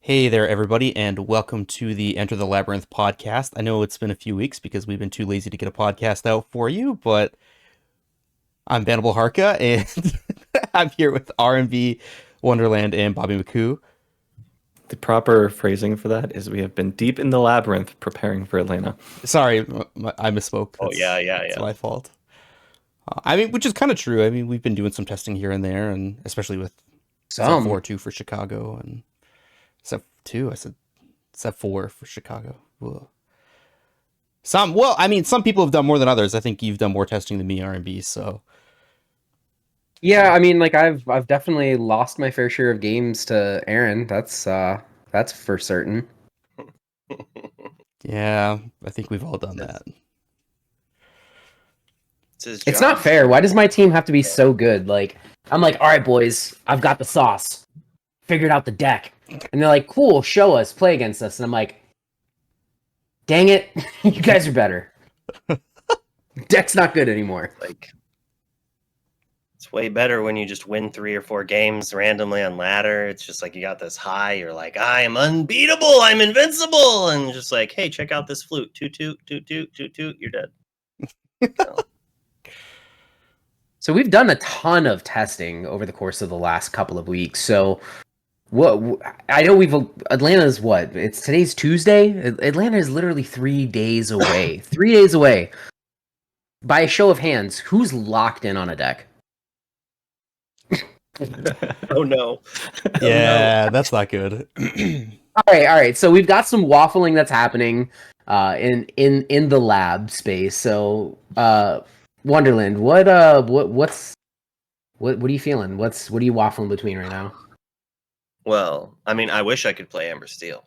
Hey there, everybody, and welcome to the Enter the Labyrinth podcast. I know it's been a few weeks because we've been too lazy to get a podcast out for you, but I'm Vanable Harka, and I'm here with R&B Wonderland and Bobby McCoo. The proper phrasing for that is we have been deep in the labyrinth preparing for Atlanta. Sorry, I misspoke. Oh yeah, yeah, That's yeah. my fault. I mean, which is kind of true. I mean, we've been doing some testing here and there, and especially with Set 4 Some. 2 for Chicago, and Set 2, I said Set 4 for Chicago. Ugh. Some people have done more than others. I think you've done more testing than me, R&B. So Yeah, I mean, like I've definitely lost my fair share of games to Aaron. That's for certain. yeah, I think we've all done It's, that. it's his It's job. not fair. Why does my team have to be so good? Like I'm like, all right, boys, I've got the sauce. Figured out the deck, and they're like, cool, show us, play against us, and I'm like, dang it, you guys are better. Deck's not good anymore. Like, it's way better when you just win 3 or 4 games randomly on ladder. It's just like you got this high. You're like, I am unbeatable. I'm invincible. And just like, hey, check out this flute. Toot toot toot toot toot toot. You're dead. So, So we've done a ton of testing over the course of the last couple of weeks. So what I know Atlanta's what? It's today's Tuesday. Atlanta is literally 3 days away. 3 days away. By a show of hands, who's locked in on a deck? oh no. Yeah, that's not good. All right. So we've got some waffling that's happening in the lab space. So Wonderland, what are you feeling? What are you waffling between right now? Well, I mean, I wish I could play Amber Steel,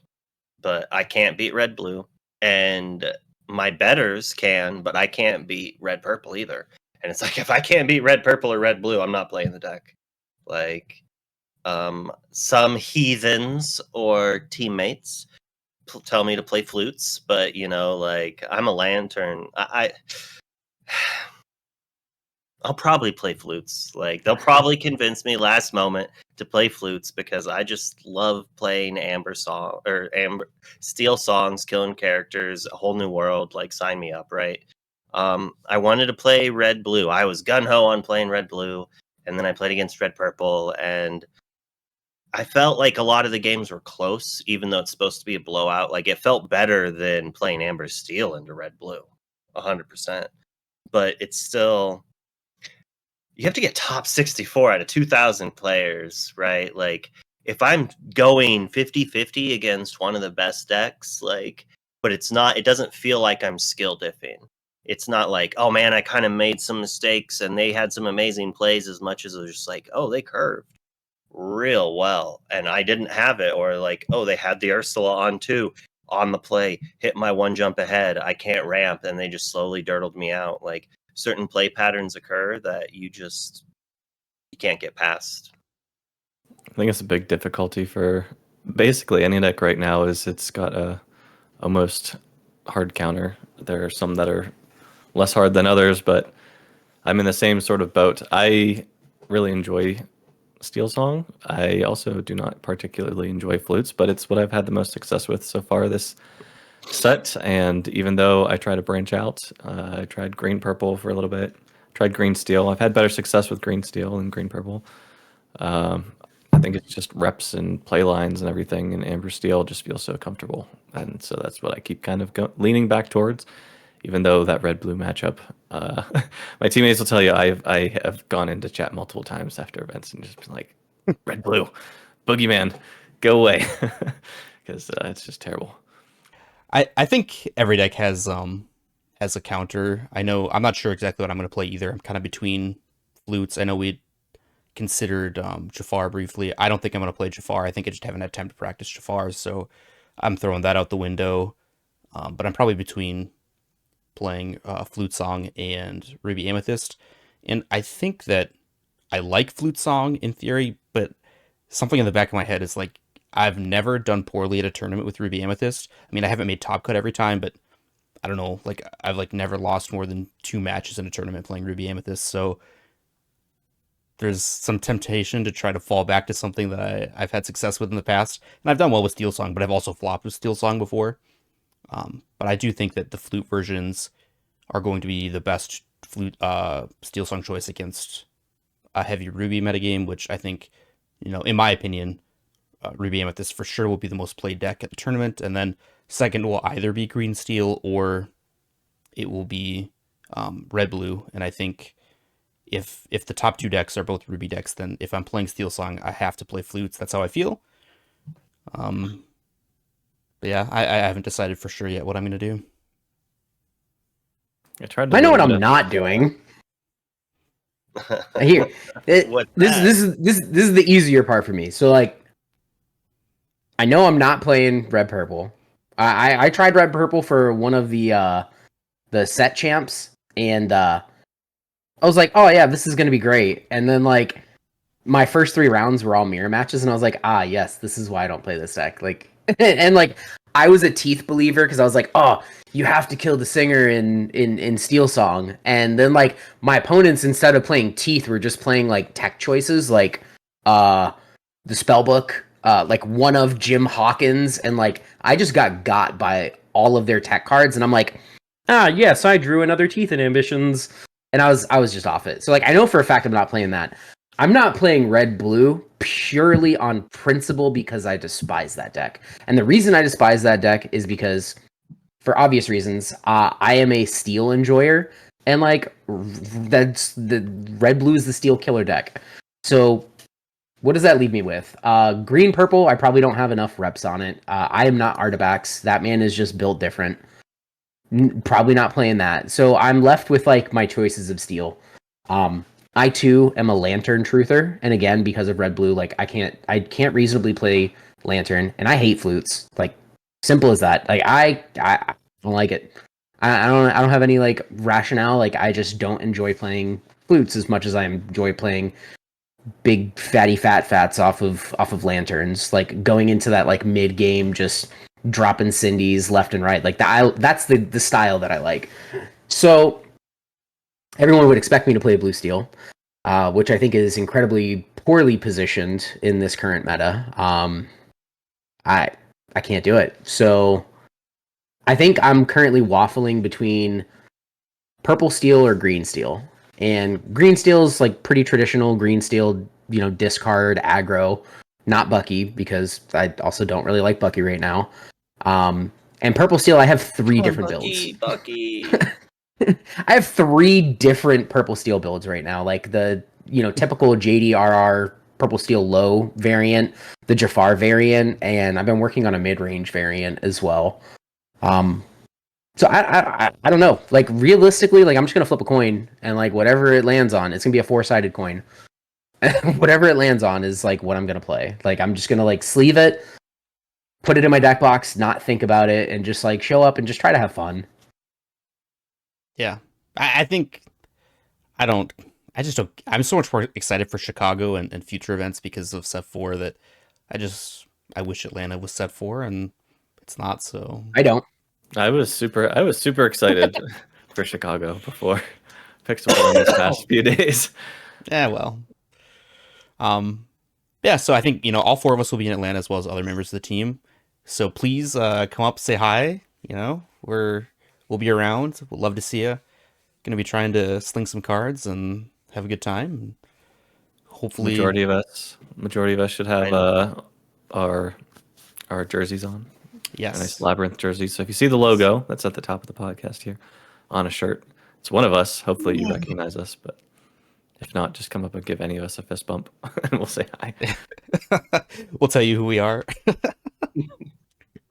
but I can't beat Red Blue. And my betters can, but I can't beat Red Purple either. And it's like, if I can't beat Red Purple or Red Blue, I'm not playing the deck. Like, some heathens or teammates tell me to play flutes, but like I'm a lantern. I'll probably play flutes. Like they'll probably convince me last moment to play flutes because I just love playing Amber song or Amber Steel songs, killing characters, a whole new world. Like sign me up, right? I wanted to play Red Blue. I was gun ho on playing Red Blue, and then I played against Red Purple, and I felt like a lot of the games were close, even though it's supposed to be a blowout. Like it felt better than playing Amber Steel into Red Blue, 100%. But it's still, you have to get top 64 out of 2,000 players, right? Like if I'm going 50-50 against one of the best decks, like, but it doesn't feel like I'm skill diffing. It's not like, oh man, I kind of made some mistakes and they had some amazing plays, as much as it was just like, oh, they curved real well and I didn't have it, or like, oh, they had the Ursula on too, on the play, hit my one jump ahead, I can't ramp, and they just slowly dirtled me out. Like certain play patterns occur that you can't get past. I think it's a big difficulty for basically any deck right now is it's got a almost hard counter. There are some that are less hard than others, but I'm in the same sort of boat. I really enjoy Steel Song. I also do not particularly enjoy flutes, but it's what I've had the most success with so far this set. And even though I try to branch out, I tried green purple for a little bit, tried green steel. I've had better success with green steel and green purple. I think it's just reps and play lines and everything, and amber steel just feels so comfortable, and so that's what I keep kind of leaning back towards. Even though that red blue matchup, uh, my teammates will tell you I have gone into chat multiple times after events and just been like, red blue, boogeyman, go away, because it's just terrible. I think every deck has a counter. I know I'm not sure exactly what I'm going to play either. I'm kind of between flutes. I know we considered Jafar briefly. I don't think I'm going to play Jafar. I think I just haven't had time to practice Jafar, so I'm throwing that out the window. But I'm probably between playing Flute Song and Ruby Amethyst. And I think that I like Flute Song in theory, but something in the back of my head is like, I've never done poorly at a tournament with Ruby Amethyst. I mean, I haven't made top cut every time, but I don't know, like I've like never lost more than 2 matches in a tournament playing Ruby Amethyst. So there's some temptation to try to fall back to something that I've had success with in the past. And I've done well with Steel Song, but I've also flopped with Steel Song before. But I do think that the flute versions are going to be the best flute Steel Song choice against a heavy Ruby metagame, which I think, in my opinion, Ruby Amethyst for sure will be the most played deck at the tournament. And then second will either be Green Steel or it will be Red Blue. And I think if the top two decks are both Ruby decks, then if I'm playing Steel Song, I have to play flutes. That's how I feel. But yeah, I haven't decided for sure yet what I'm going to do. I know what I'm not doing. Here, this is the easier part for me. So like, I know I'm not playing red purple. I tried red purple for one of the set champs, and I was like, oh yeah, this is gonna be great. And then like my first 3 rounds were all mirror matches, and I was like, ah yes, this is why I don't play this deck. Like, and like I was a Teeth believer because I was like, oh, you have to kill the singer in Steel Song. And then like my opponents, instead of playing Teeth, were just playing like tech choices like the Spellbook, like one of Jim Hawkins, and like I just got by all of their tech cards, and I'm like, ah yes, I drew another Teeth in Ambitions, and I was just off it. So like I know for a fact I'm not playing that. I'm not playing red blue purely on principle because I despise that deck. And the reason I despise that deck is because, for obvious reasons, I am a steel enjoyer, and like that's the red blue is the steel killer deck. So what does that leave me with? Green purple, I probably don't have enough reps on it. I am not Artabax. That man is just built different. Probably not playing that. So I'm left with like my choices of steel. I too am a Lantern truther, and again because of red blue, like I can't reasonably play Lantern, and I hate flutes. Like simple as that. Like I don't like it. I don't have any like rationale. Like I just don't enjoy playing flutes as much as I enjoy playing big fatty fats off of lanterns. Like going into that like mid game, just dropping Cindy's left and right. Like that's the style that I like. So everyone would expect me to play blue steel, which I think is incredibly poorly positioned in this current meta. I can't do it. So I think I'm currently waffling between purple steel or green steel. And green steel is like pretty traditional green steel, discard aggro, not Bucky, because I also don't really like Bucky right now. And purple steel, I have 3 different builds. Bucky. I have 3 different purple steel builds right now, like the typical JDRR purple steel low variant, the Jafar variant, and I've been working on a mid-range variant as well. So I don't know. Like realistically, like I'm just gonna flip a coin, and like whatever it lands on, it's gonna be a 4-sided coin. Whatever it lands on is like what I'm gonna play. Like I'm just gonna like sleeve it, put it in my deck box, not think about it, and just like show up and just try to have fun. Yeah, I think I just don't. I'm so much more excited for Chicago and future events because of Set 4 that I wish Atlanta was Set 4 and it's not. So I don't. I was super excited for Chicago before Pixel in these past few days. Yeah, well, yeah. So I think all 4 of us will be in Atlanta as well as other members of the team. So please come up, say hi. We'll be around. We'll love to see you. Going to be trying to sling some cards and have a good time. Hopefully, majority of us should have our jerseys on. Yes, a nice Labyrinth jersey. So if you see the logo that's at the top of the podcast here on a shirt, it's one of us. Hopefully you recognize us, but if not, just come up and give any of us a fist bump and we'll say hi. We'll tell you who we are.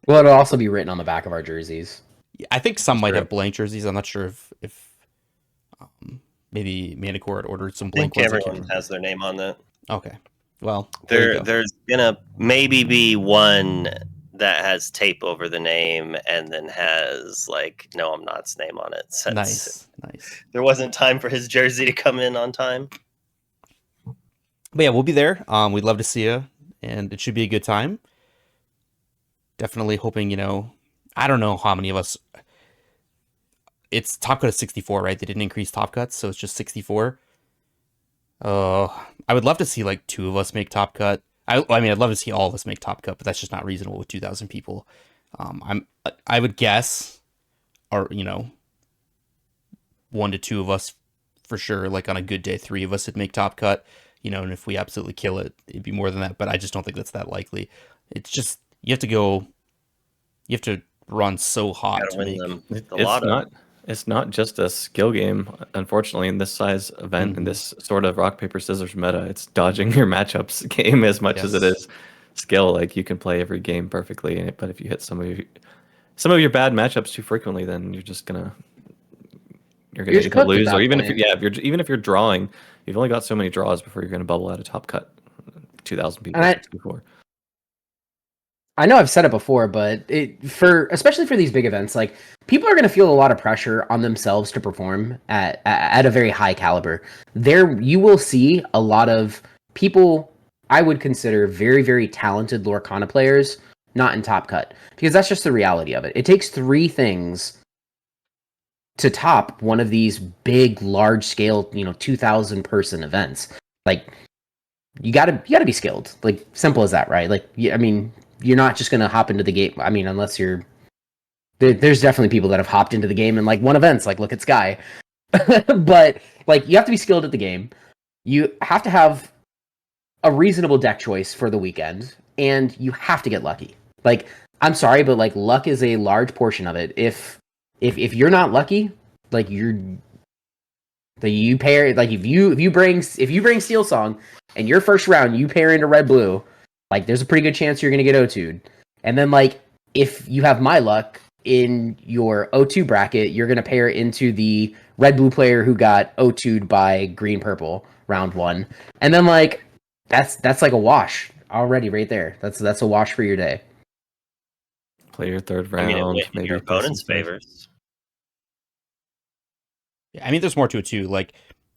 Well, it'll also be written on the back of our jerseys. I think some might have blank jerseys. I'm not sure if maybe Manicore had ordered some blank ones. Everyone has their name on that. Okay. Well, there's gonna maybe be one that has tape over the name and then has like No I'm Not's name on it. Nice. There wasn't time for his jersey to come in on time. But yeah, we'll be there. We'd love to see you, and it should be a good time. Definitely hoping, I don't know how many of us. It's top cut of 64, right? They didn't increase top cuts, so it's just 64. I would love to see like two of us make top cut. I mean, I'd love to see all of us make top cut, but that's just not reasonable with 2,000 people. I would guess, or one to two of us for sure. Like on a good day, three of us would make top cut. And if we absolutely kill it, it'd be more than that. But I just don't think that's that likely. It's just you have to run so hot Gotta to win make. them. It's A lot of not. It's not just a skill game. Unfortunately, in this size event, in this sort of rock paper scissors meta, it's dodging your matchups game as much as it Yes. is skill. Like you can play every game perfectly, but if you hit some of your bad matchups too frequently, then you're You're gonna cooked at lose. Or that even if point. even if you're drawing, you've only got so many draws before you're gonna bubble out a top cut. 2,000 And people, 64. I know I've said it before, but especially for these big events, like people are going to feel a lot of pressure on themselves to perform at a very high caliber. There, you will see a lot of people I would consider very, very talented Lorcana players not in top cut, because that's just the reality of it. It takes three things to top one of these big, large scale, 2,000 person events. Like you gotta be skilled. Like simple as that, right? Like I mean, you're not just gonna hop into the game. I mean, unless you're there's definitely people that have hopped into the game and like won events. Like look at Sky, but like you have to be skilled at the game. You have to have a reasonable deck choice for the weekend, and you have to get lucky. Like I'm sorry, but like luck is a large portion of it. If you're not lucky, like you pair like if you bring Steel Song and your first round you pair into red blue, like there's a pretty good chance you're gonna get O2'd. And then like if you have my luck in your O2 bracket, you're gonna pair into the red blue player who got O2'd by green purple round one. And then like that's like a wash already right there. That's a wash for your day. Play your third I mean, it round, went in maybe your play some opponent's stuff. favors. I mean, there's more to it too. Like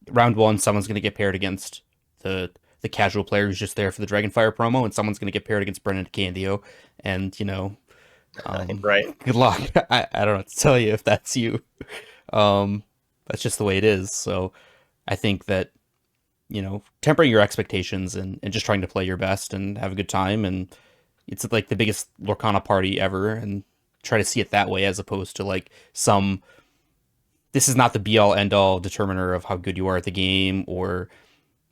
round one, someone's going to get paired against the casual player who's just there for the Dragonfire promo, and someone's going to get paired against Brennan Candio. And Right. good luck. I don't know what to tell you if that's you. That's just the way it is. So I think that tempering your expectations and just trying to play your best and have a good time, and it's like the biggest Lorcana party ever, and try to see it that way as opposed to like some this is not the be all end all determiner of how good you are at the game or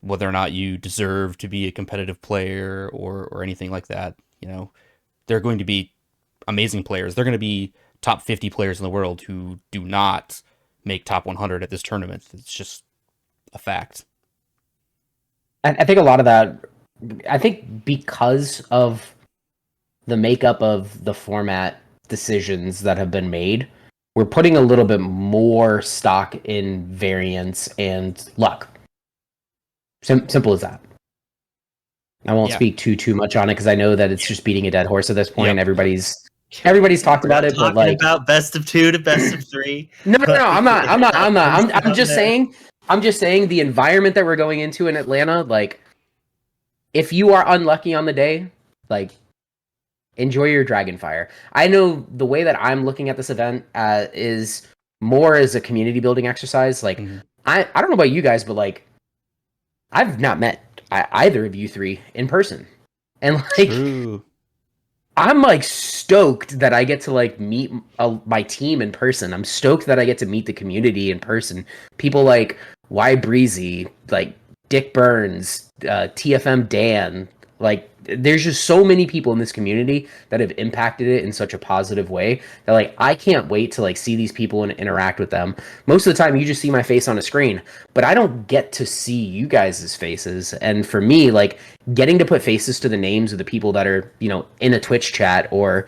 whether or not you deserve to be a competitive player or anything like that. They're going to be amazing players. They're going to be top 50 players in the world who do not make top 100 at this tournament. It's just a fact. I think a lot of that, I think because of the makeup of the format decisions that have been made, we're putting a little bit more stock in variance and luck. Simple as that. I won't Yeah. speak too much on it because I know that it's just beating a dead horse at this point. Yep. Everybody's talked We're about not it, but talking like about best of 2 to best of 3. no, I'm not. I'm just there. saying. I'm just saying the environment that we're going into in Atlanta. Like, if you are unlucky on the day, like, enjoy your Dragonfire. I know the way that I'm looking at this event is more as a community building exercise. Like, I don't know about you guys, but like, I've not met either of you three in person, and like, True. I'm like stoked that I get to like meet my team in person. I'm stoked that I get to meet the community in person. People like Y Breezy, like Dick Burns, TFM Dan. Like there's just so many people in this community that have impacted it in such a positive way that like I can't wait to like see these people and interact with them. Most of the time you just see my face on a screen, but I don't get to see you guys' faces. And for me, like getting to put faces to the names of the people that are, in a Twitch chat or,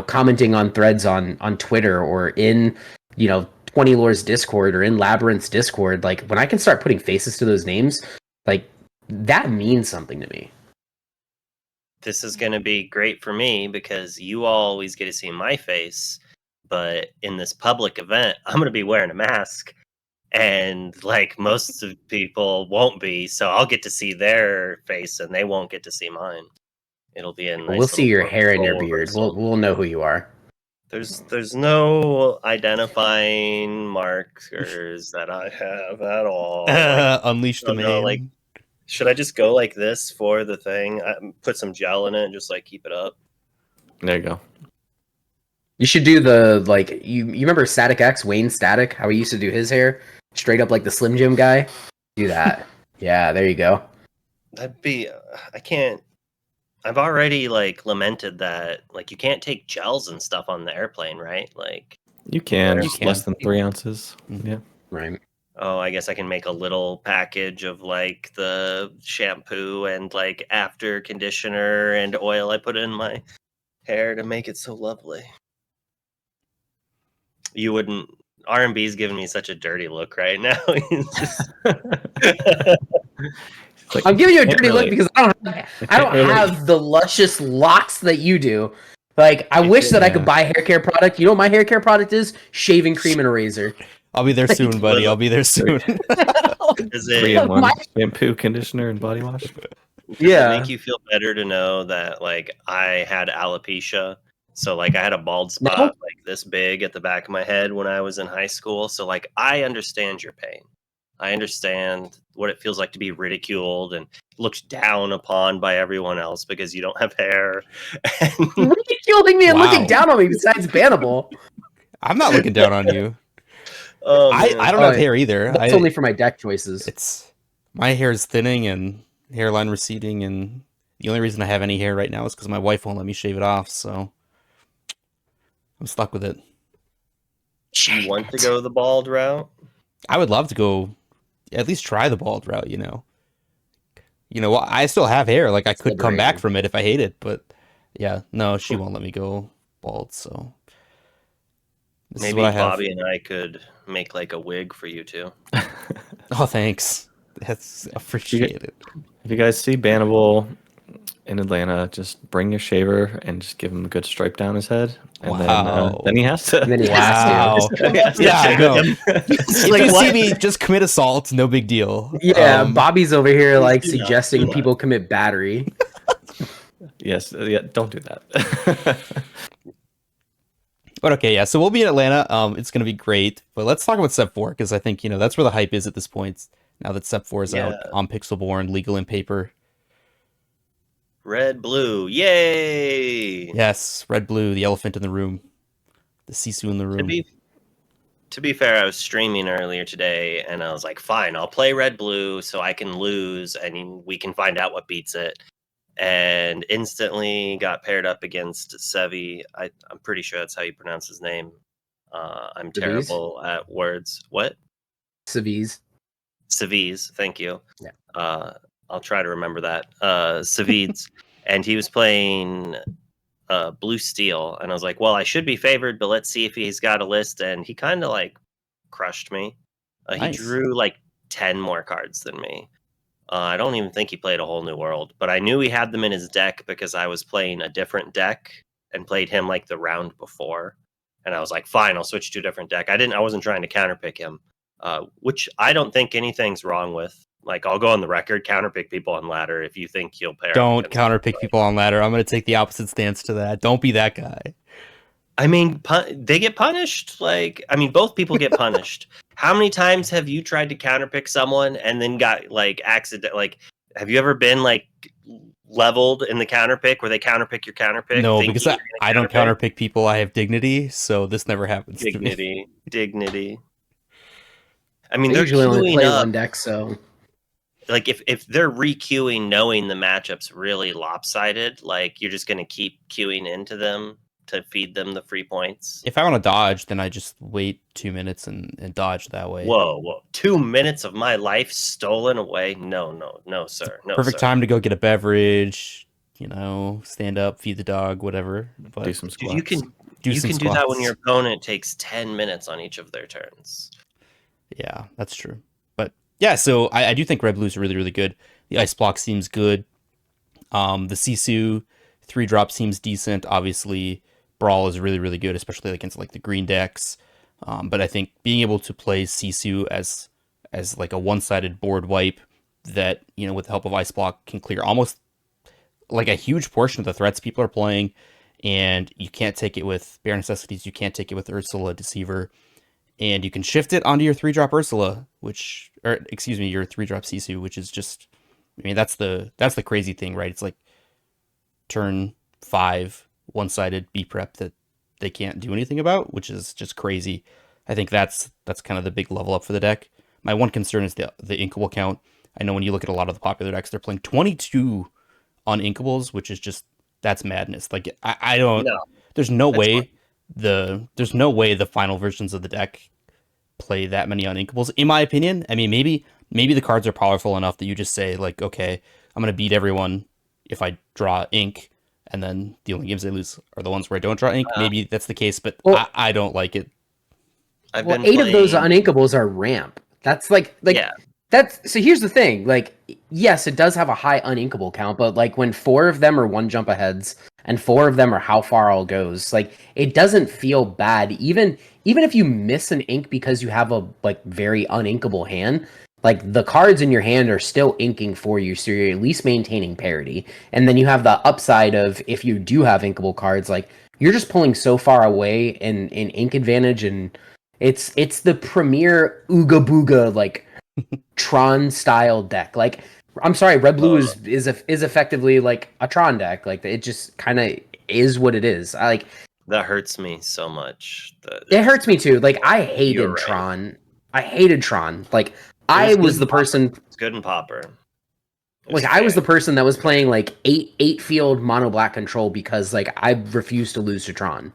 commenting on threads on Twitter or in, 20 Lore's Discord or in Labyrinth's Discord, like when I can start putting faces to those names, like that means something to me. This is going to be great for me because you all always get to see my face, but in this public event, I'm going to be wearing a mask, and like most of people won't be, so I'll get to see their face and they won't get to see mine. It'll be a nice We'll see your little hair and your role beard. reversal. We'll know who you are. There's no identifying markers that I have at all. Like, Unleash the I don't know, like, man. should I just go like this for the thing? Put some gel in it and just like keep it up. There you go. You should do the like you remember Static X, Wayne Static, how he used to do his hair? Straight up like the Slim Jim guy. Do that. Yeah, there you go. That'd be. I can't. I've already like lamented that like you can't take gels and stuff on the airplane, right? Like, You can. You Just can. less than 3 ounces. Mhm. Yeah. Right. oh, I guess I can make a little package of like the shampoo and like after conditioner and oil I put in my hair to make it so lovely. You wouldn't. R&B's giving me such a dirty look right now. It's just It's like, I'm giving you a can't dirty look really- because I don't really- have the luscious locks that you do. Like I wish that I could Yeah. buy hair care product. You know what my hair care product is? Shaving cream and a razor. I'll be there soon, buddy. I'll be there soon. Is 3 it, in 1. My- Shampoo, conditioner, and body wash. does it Yeah. make you feel better to know that like I had alopecia? So like I had a bald spot No. like this big at the back of my head when I was in high school. So like I understand your pain. I understand what it feels like to be ridiculed and looked down upon by everyone else because you don't have hair. And Ridiculing me and Wow. looking down on me besides bannable. I'm not looking down on you. oh, man. I don't Oh, have hair either. That's only for my deck choices. It's my hair is thinning and hairline receding, and the only reason I have any hair right now is because my wife won't let me shave it off. So I'm stuck with it. You want to go the bald route? I would love to go, at least try the bald route. I still have hair. Like I It's could come back liberating. from it if I hate it, but yeah, no, she won't let me go bald. So this is Maybe what I have. Bobby and I could make like a wig for you two. Oh, thanks. That's appreciated. If you guys see Bannable in Atlanta, just bring your shaver and just give him a good stripe down his head, and Wow. then he has to. And then he Wow. has to. Yeah, I know. Yep. If Like, you see what? me, just commit assault. No big deal. Yeah, Bobby's over here like do not suggesting do that. people commit battery. Yes, yeah. Don't do that. But okay, yeah. So we'll be in Atlanta. It's gonna be great. But let's talk about Sep 4 because I think that's where the hype is at this point. Now that Sep 4 is out Yeah. on Pixelborn, legal in paper. Red, blue, yay! Yes, red, blue, the elephant in the room, the Sisu in the room. To be fair, I was streaming earlier today, and I was like, "Fine, I'll play red, blue, so I can lose, and we can find out what beats it." And instantly got paired up against Sevi. I'm pretty sure that's how you pronounce his name. I'm Sevi's? terrible at words. What? Civis. Saviz, thank you. Yeah. I'll try to remember that. Saviz, and he was playing Blue Steel, and I was like, well, I should be favored, but let's see if he's got a list. And he kind of like crushed me. He Nice. drew like 10 more cards than me. I don't even think he played a whole new world, but I knew he had them in his deck because I was playing a different deck and played him like the round before. And I was like, fine, I'll switch to a different deck. I wasn't trying to counterpick him. Which I don't think anything's wrong with. Like, I'll go on the record, counterpick people on ladder if you think you'll pair. Don't against counterpick people on ladder. I'm gonna take the opposite stance to that. Don't be that guy. I mean, they get punished. Like, I mean, both people get punished. How many times have you tried to counterpick someone and then got like accident? Like, have you ever been like leveled in the counterpick where they counterpick your counterpick? No, thinking because you're I gonna don't counterpick people. I have dignity, so this never happens to me. Dignity. I mean, I they're usually only queuing play up. one deck, so Like if they're re-queuing knowing the matchup's really lopsided, like you're just gonna keep queuing into them to feed them the free points. If I want to dodge, then I just wait 2 minutes and dodge that way. Whoa. 2 minutes of my life stolen away? No, sir. No, Perfect sir. time to go get a beverage, stand up, feed the dog, whatever. But Do some Dude, squats. you can do you some can do that when squats. your opponent takes 10 minutes on each of their turns. Yeah, that's true. But yeah, so I do think red blue is really, really good. The ice block seems good. The Sisu 3-drop seems decent. Obviously, Brawl is really, really good, especially against like the green decks. But I think being able to play Sisu as like a one-sided board wipe that, with the help of ice block can clear almost like a huge portion of the threats people are playing and you can't take it with Bare Necessities, you can't take it with Ursula Deceiver, and you can shift it onto your 3-drop Ursula, your 3-drop Sisu, which is just, I mean, that's the crazy thing, right? It's like turn 5, one-sided B prep that they can't do anything about, which is just crazy. I think that's kind of the big level up for the deck. My one concern is the inkable count. I know when you look at a lot of the popular decks, they're playing 22 uninkables, which is just, that's madness. Like I don't. No, There's no that's way the final versions of the deck play that many uninkables. In my opinion, I mean maybe the cards are powerful enough that you just say like, okay, I'm gonna beat everyone if I draw ink, and then the only games I lose are the ones where I don't draw ink. Maybe that's the case, but Well- I don't like it. I've Well, been 8 of those playing. uninkables are ramp. That's like Yeah. that's so here's the thing. Like, yes, it does have a high uninkable count, but like when 4 of them are 1 jump aheads and 4 of them are how far all goes, like it doesn't feel bad. Even if you miss an ink because you have a like very uninkable hand, like the cards in your hand are still inking for you, so you're at least maintaining parity. And then you have the upside of if you do have inkable cards, like you're just pulling so far away in ink advantage, and it's the premier ooga booga like Tron style deck. Like, I'm sorry, red blue is effectively like a Tron deck. Like, it just kind of is what it is. I like That hurts me so much. it hurts me too. Like, I You're hated right. Tron. I hated Tron. Like, I It was good the in Popper. person. It's good in Popper. It Like, I was the fair. person that was playing like eight field mono black control because like I refused to lose to Tron.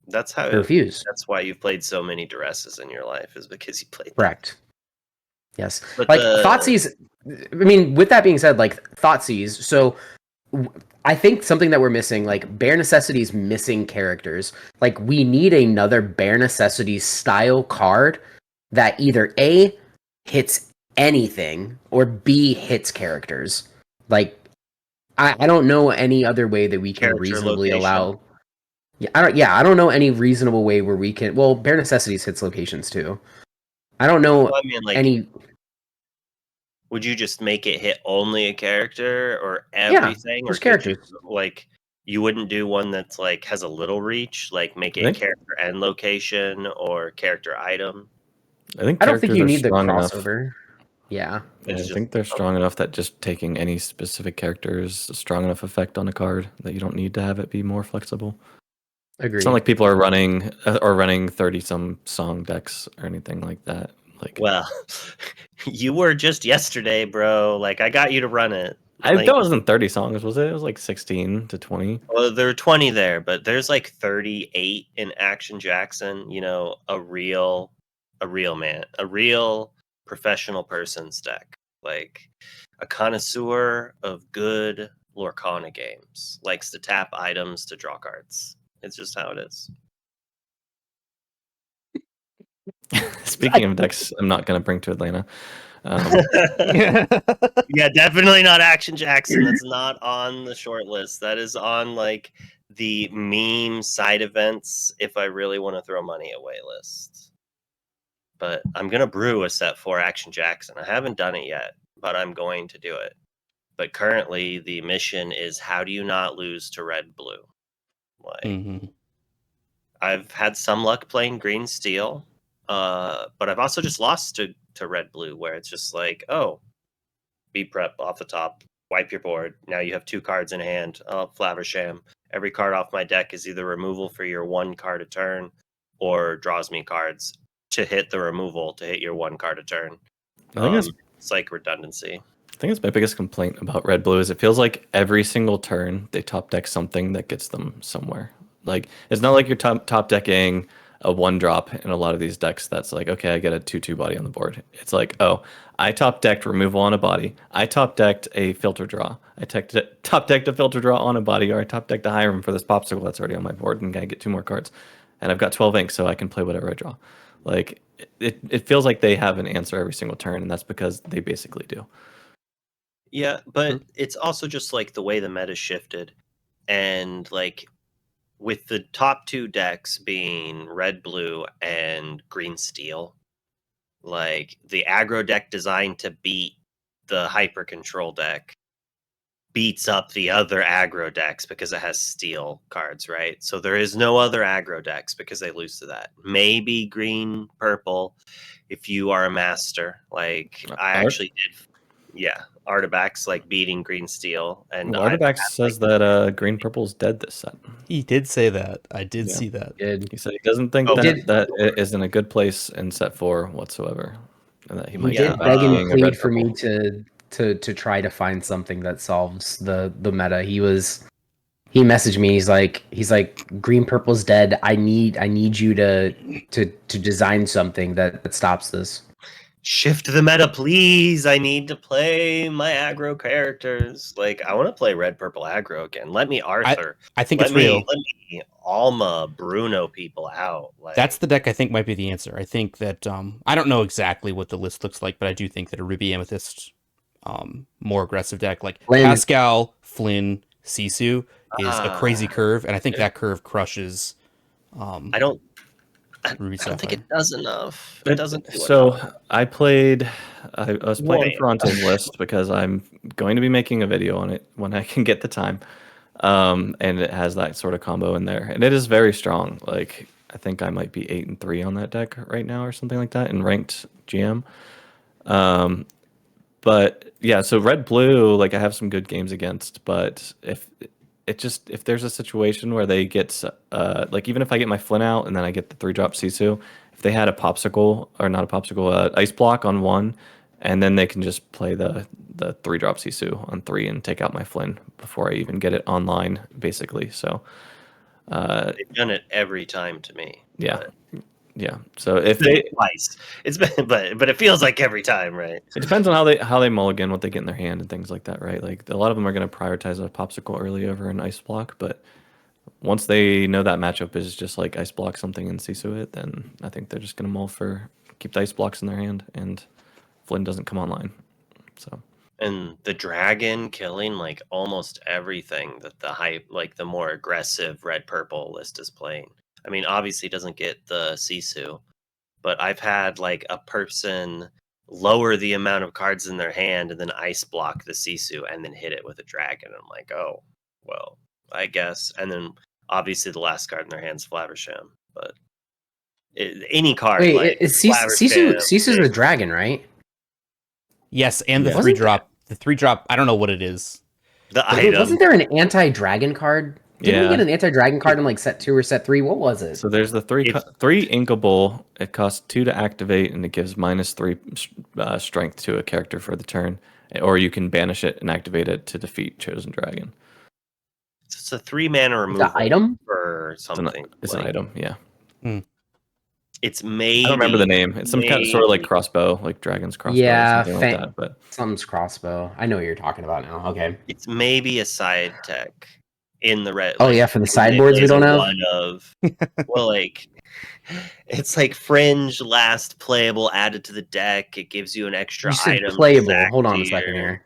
That's how. I refused. That's why you've played so many duresses in your life, is because you played. Correct. Yes. But Like the- Thoughtseize. I mean, with that being said, like Thoughtseize. So I think something that we're missing, like Bare Necessities missing characters. Like we need another Bare Necessities style card that either A hits anything or B hits characters. Like I don't know any other way that we can Character reasonably location. allow. I don't know any reasonable way where we can. Well, Bare Necessities hits locations too. I don't know Well, I mean, like, any. would you just make it hit only a character or everything, or just could you, characters. like, you wouldn't do one that's like has a little reach, like make it think- character and location or character item? I think I don't think characters you are need the strong enough. crossover. Yeah. Yeah, It's I just- think they're strong enough that just taking any specific character is a strong enough effect on a card that you don't need to have it be more flexible. Agreed. It's not like people are running 30 some song decks or anything like that. Like, Well, you were just yesterday, bro. Like, I got you to run it. Like, that wasn't 30 songs, was it? It was like 16 to 20. well, there are 20 there, but there's like 38 in Action Jackson. You know, a real man, a real professional person's deck, like a connoisseur of good Lorcana games, likes to tap items to draw cards. It's just how it is. Speaking of decks, I'm not going to bring to Atlanta. Yeah, definitely not Action Jackson. That's not on the short list. That is on like the meme side events if I really want to throw money away list. But I'm gonna brew a set for Action Jackson. I haven't done it yet, but I'm going to do it. But currently the mission is how do you not lose to red blue? Like Mhm. I've had some luck playing green steel, but I've also just lost to red blue where it's just like, oh, be prep off the top, wipe your board. Now you have 2 cards in hand. Oh, Flaversham. Every card off my deck is either removal for your 1 card a turn or draws me cards to hit the removal to hit your 1 card a turn. I think that's It's like redundancy. I think it's my biggest complaint about Red Blue is it feels like every single turn they top deck something that gets them somewhere. Like it's not like you're top decking a 1-drop in a lot of these decks that's like, okay, I get a 2/2 body on the board. It's like, oh, I top decked removal on a body. I top decked a filter draw. I top decked a filter draw on a body, or I top decked a Hiram for this popsicle that's already on my board and I get 2 more cards. And I've got 12 ink, so I can play whatever I draw. Like it feels like they have an answer every single turn, and that's because they basically do. Yeah, but it's also just like the way the meta shifted, and like with the top 2 decks being red blue and green steel, like the aggro deck designed to beat the hyper control deck beats up the other aggro decks because it has steel cards, right? So there is no other aggro decks because they lose to that. Maybe green, purple, if you are a master. Like I actually did, yeah. Artifacts like beating green steel, and Artifacts says that green purple's dead this set. He did say that. I did see that. He said he doesn't think that it is in a good place in set 4 whatsoever, and that he might did be beg and being a red plead for me purple. to try to find something that solves the meta. He messaged me. He's like green purple's dead. I need you to design something that stops this. Shift the meta, please. I need to play my aggro characters. Like I want to play red purple aggro again. Let me Arthur. I think it's real. Let me Alma Bruno people out. Like that's the deck I think might be the answer. I think that I don't know exactly what the list looks like, but I do think that a Ruby Amethyst more aggressive deck like Flynn. Pascal, Flynn, Sisu is a crazy curve, and I think that curve crushes I don't think it does enough. It doesn't do enough. I was playing Fronte's list because I'm going to be making a video on it when I can get the time. And it has that sort of combo in there. And it is very strong. Like I think I might be 8-3 on that deck right now or something like that in ranked GM. But yeah, so red blue, like I have some good games against, but if there's a situation where they get like even if I get my Flynn out and then I get the 3-drop Sisu, if they had a popsicle or not a popsicle, ice block on 1, and then they can just play the 3-drop Sisu on 3 and take out my Flynn before I even get it online, basically. So they've done it every time to me. Yeah. But yeah. So if they twice, it's been but it feels like every time, right? It depends on how they mulligan, what they get in their hand, and things like that, right? Like a lot of them are going to prioritize a popsicle early over an ice block, but once they know that matchup is just like ice block something and Sisu it, then I think they're just going to mull for keep the ice blocks in their hand, and Flynn doesn't come online. So and the dragon killing like almost everything that the more aggressive red purple list is playing. I mean, obviously doesn't get the Sisu, but I've had like a person lower the amount of cards in their hand and then ice block the Sisu and then hit it with a dragon. I'm like, oh, well, I guess. And then obviously the last card in their hand's Flaversham, but any card. Wait, like Sisu's a dragon, right? Yes, and the 3-drop. The 3-drop. I don't know what it is. The item. Wasn't there an anti-dragon card? Didn't we Yeah. get an anti-dragon card in like set 2 or set 3? What was it? So there's the three inkable. It costs 2 to activate, and it gives -3 strength to a character for the turn. Or you can banish it and activate it to defeat Chosen Dragon. It's a 3-mana removal. The item or something. It's an item, yeah. It's maybe I don't remember the name. It's some kind of sort of like crossbow, like dragon's crossbow, Yeah, or something like that. But something's crossbow. I know what you're talking about now. Okay. It's maybe a side tech in the red. Oh yeah, for the sideboards we don't have. One of well, like it's like fringe last playable added to the deck. It gives you an extra You said item. playable. Hold on a second here.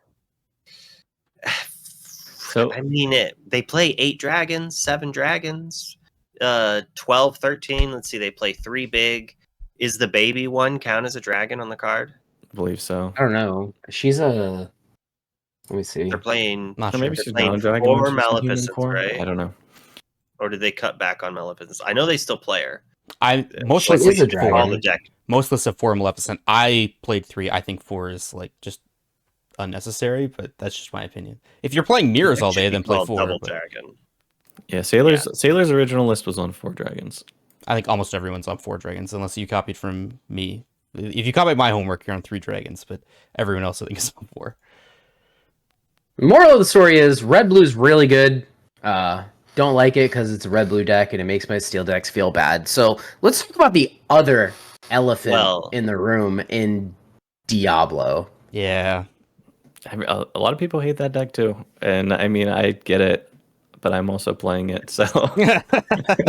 so I mean they play 8 dragons, 7 dragons, 12, 13. Let's see, they play 3 big. Is the baby one count as a dragon on the card? I believe so. I don't know. She's a. Let me see. They're playing. Not Or sure. maybe They're she's playing not a dragon. 4 when she's a human Maleficents, form. right? I don't know. Or did they cut back on Maleficents? I know they still play her. Most What lists is a have dragon? four. All the deck. Most lists have 4 Maleficent. I played 3. I think 4 is like just unnecessary, but that's just my opinion. If you're playing mirrors all day, then play 4. Double but dragon. Yeah, Sailor's original list was on 4 dragons. I think almost everyone's on 4 dragons, unless you copied from me. If you copied my homework, you're on 3 dragons, but everyone else I think is on 4. The moral of the story is red blue's really good. Don't like it because it's a red blue deck and it makes my steel decks feel bad. So let's talk about the other elephant in the room in Diablo. Yeah. I mean, a lot of people hate that deck too, and I mean I get it, but I'm also playing it. So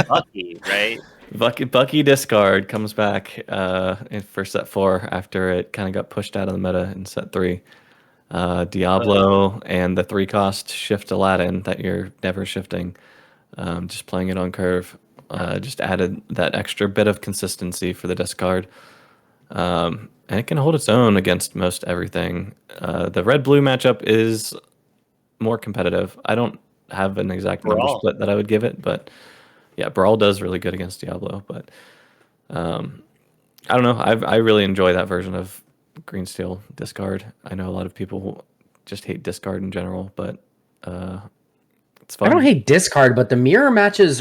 Bucky, right? Bucky discard comes back for set 4 after it kind of got pushed out of the meta in set 3. Diablo and the 3-cost shift Aladdin that you're never shifting. Just playing it on curve just added that extra bit of consistency for the discard. And it can hold its own against most everything. The red-blue matchup is more competitive. I don't have an exact number Brawl. split that I would give it, but yeah, Brawl does really good against Diablo. But I don't know. I really enjoy that version of Green Steel discard. I know a lot of people just hate discard in general, but it's fun. I don't hate discard, but the mirror matches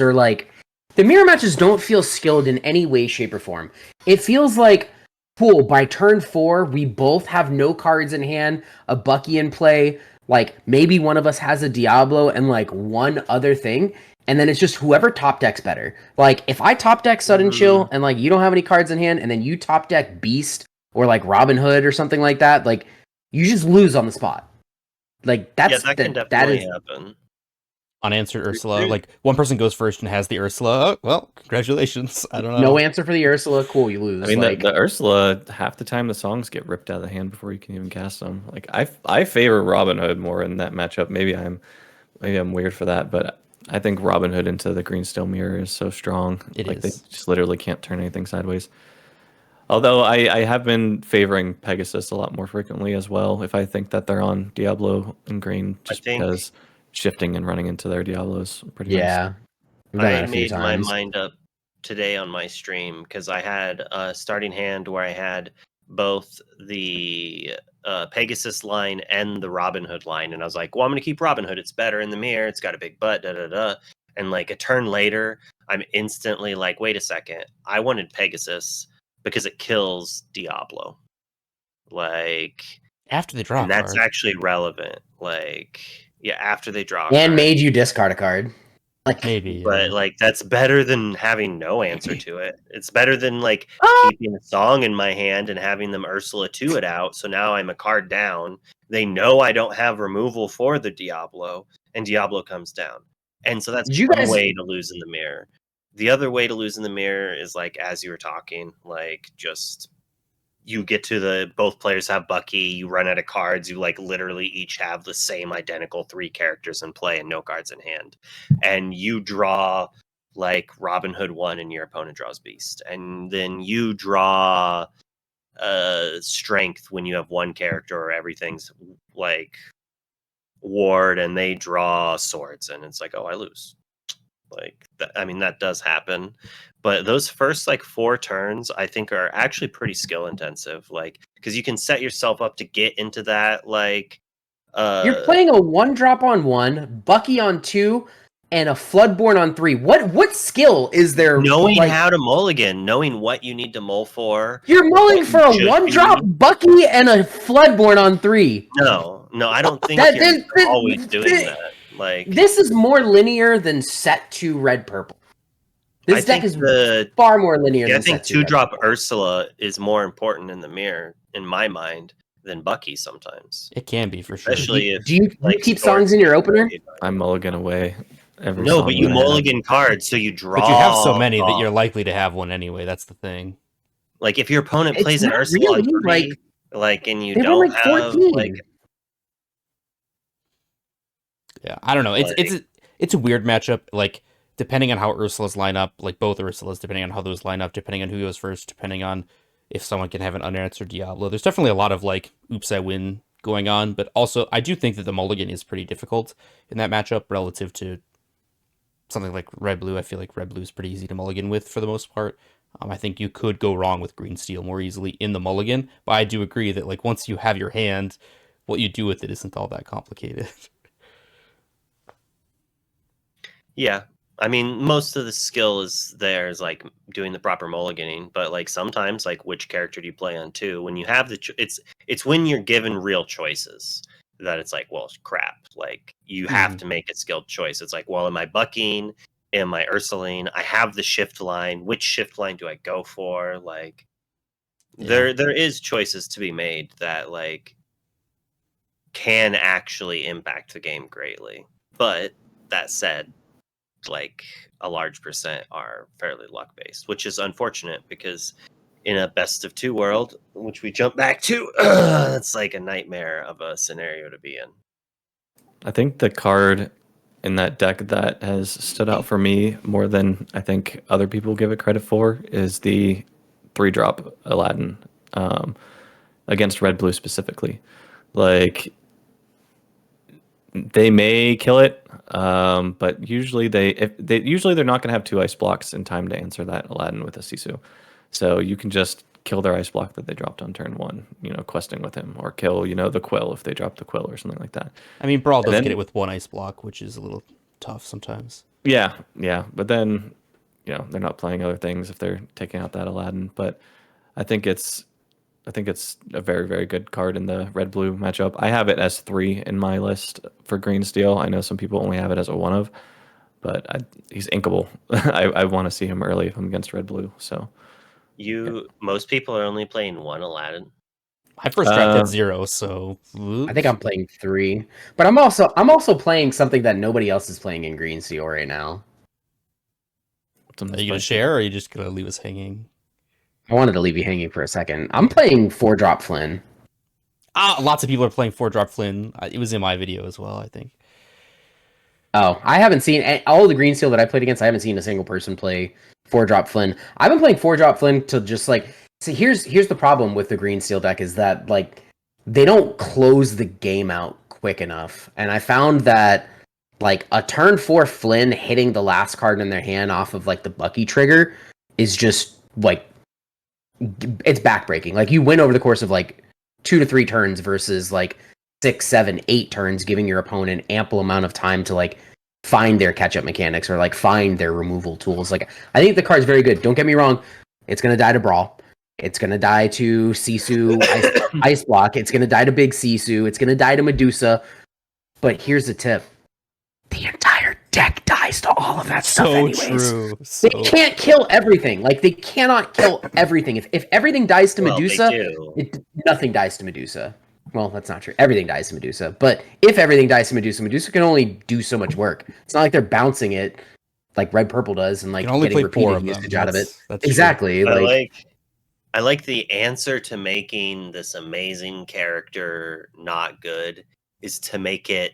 don't feel skilled in any way, shape, or form. It feels like, cool, by turn 4, we both have no cards in hand, a Bucky in play, like maybe one of us has a Diablo and like one other thing, and then it's just whoever top decks better. Like if I top deck Sudden Chill and like you don't have any cards in hand, and then you top deck Beast or like Robin Hood or something like that, like you just lose on the spot. Like that's that can that definitely is happen. Unanswered Ursula. Like one person goes first and has the Ursula. Oh, well, congratulations. I don't know. no answer for the Ursula. Cool, you lose. I mean, like the Ursula, half the time the songs get ripped out of the hand before you can even cast them. Like I favor Robin Hood more in that matchup. Maybe I'm weird for that, but I think Robin Hood into the Green Steel Mirror is so strong. It like is. They just literally can't turn anything sideways. Although I have been favoring Pegasus a lot more frequently as well. If I think that they're on Diablo and Green, just because shifting and running into their Diablos pretty nice. yeah. We've done that I a few made my times. mind up today on my stream because I had a starting hand where I had both the Pegasus line and the Robin Hood line, and I was like, "Well, I'm going to keep Robin Hood. It's better in the mirror. It's got a big butt." Da da da. And like a turn later, I'm instantly like, "Wait a second! I wanted Pegasus because it kills Diablo." Like, After they draw and a that's card. actually relevant. Like, yeah, after they draw a And card. made you discard a card. Like Maybe. But like that's better than having no answer to it. It's better than like keeping a song in my hand and having them Ursula 2 it out. So now I'm a card down. They know I don't have removal for the Diablo, and Diablo comes down. And so that's Did you one guys- way to lose in the mirror. The other way to lose in the mirror is like as you were talking, like just you get to the both players have Bucky, you run out of cards, you like literally each have the same identical 3 characters in play and no cards in hand. And you draw like Robin Hood 1 and your opponent draws Beast. And then you draw Strength when you have one character or everything's like Ward and they draw Swords and it's like, oh, I lose. Like I mean that does happen, but those first like 4 turns I think are actually pretty skill intensive, like because you can set yourself up to get into that like You're playing a 1-drop on 1, Bucky on 2, and a Floodborn on 3. What skill is there? knowing like, how to mulligan, knowing what you need to mull for. You're mulling for a should 1-drop be. Bucky and a Floodborn on 3. No, I don't think That- you're that- always doing that- that. Like This is more linear than set 2 red purple. This deck is far more linear I than think set 2 2-drop Ursula is more important in the mirror in my mind than Bucky sometimes. It can be for sure. Especially if Do you like keep Swords songs in your opener? I'm mulligan away. Every No, song but you that I have. mulligan cards, so you draw. But you have so many that off. you're likely to have one anyway. That's the thing. Like if your opponent It's plays an not Ursula on really, 3, like and you they were don't like have 14. like Yeah, I don't know. It's a weird matchup. Like depending on how Ursula's line up, like both Ursulas, depending on how those line up, depending on who goes first, depending on if someone can have an unanswered Diablo. There's definitely a lot of like, oops, I win going on. But also, I do think that the mulligan is pretty difficult in that matchup relative to something like red blue. I feel like red blue is pretty easy to mulligan with for the most part. I think you could go wrong with green steel more easily in the mulligan, but I do agree that like once you have your hand, what you do with it isn't all that complicated. yeah. I mean, most of the skill is there is like doing the proper mulliganing, but like sometimes like which character do you play on too? When you have the it's when you're given real choices that it's like, well, crap. Like you have to make a skilled choice. It's like, well, am I bucking? Am I Ursuline? I have the shift line. Which shift line do I go for? Like there is choices to be made that like can actually impact the game greatly. But that said, like a large percent are fairly luck based, which is unfortunate because in a best of 2 world, which we jump back to, it's like a nightmare of a scenario to be in. I think the card in that deck that has stood out for me more than I think other people give it credit for is the 3-drop Aladdin against red blue specifically. Like They may kill it, but usually they're not going to have 2 ice blocks in time to answer that Aladdin with a Sisu. So you can just kill their ice block that they dropped on turn 1, questing with him, or kill, the quill if they drop the quill or something like that. I mean, Brawl does then- get it with 1 ice block, which is a little tough sometimes. Yeah, but then, they're not playing other things if they're taking out that Aladdin. But I think it's a very, very good card in the red-blue matchup. I have it as 3 in my list for green steel. I know some people only have it as a 1 of, but he's inkable. I want to see him early if I'm against red-blue. So Most people are only playing 1 Aladdin. I first drafted 0, so I think I'm playing 3, but I'm also playing something that nobody else is playing in green steel right now. Are you gonna share, or are you just gonna leave us hanging? I wanted to leave you hanging for a second. I'm playing 4-drop Flynn. Lots of people are playing 4-drop Flynn. It was in my video as well, I think. Oh, I haven't seen all of the green steel that I played against. I haven't seen a single person play 4-drop Flynn. I've been playing 4-drop Flynn to just see. Here's the problem with the green steel deck is that they don't close the game out quick enough, and I found that a turn 4 Flynn hitting the last card in their hand off of the Bucky trigger is just it's backbreaking. You win over the course of 2 to 3 turns versus 6, 7, 8 turns, giving your opponent ample amount of time to find their catch up mechanics or find their removal tools. I think the card's very good. Don't get me wrong. It's gonna die to Brawl. It's gonna die to Sisu Ice Block. It's gonna die to Big Sisu. It's gonna die to Medusa. But here's the tip. The entire deck dies to all of that stuff anyways. True. They can't kill everything. They cannot kill everything. If everything dies to Medusa, nothing dies to Medusa. Well, that's not true. Everything dies to Medusa. But if everything dies to Medusa, Medusa can only do so much work. It's not like they're bouncing it like Red Purple does and can only getting play 4 repeated of them. usage out of it. That's Exactly. I like the answer to making this amazing character not good is to make it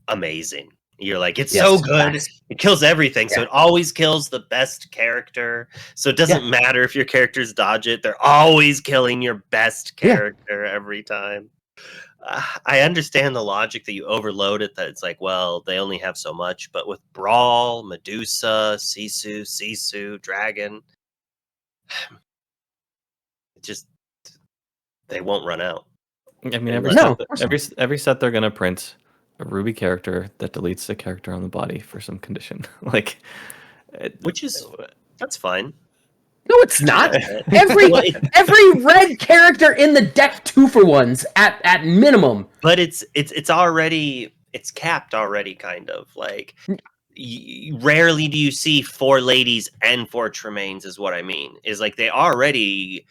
amazing. You're it's so good. Facts. It kills everything. Yeah. So it always kills the best character. So it doesn't matter if your characters dodge it. They're always killing your best character every time. I understand the logic that you overload it, that it's well, they only have so much. But with Brawl, Medusa, Sisu, Dragon, they won't run out. I mean, every set they're gonna print a Ruby character that deletes the character on the body for some condition. That's fine. No, it's not. Every red character in the deck 2-for-1s at minimum. But it's already capped already, kind of rarely do you see 4 ladies and 4 Tremaines, is what I mean. Is they already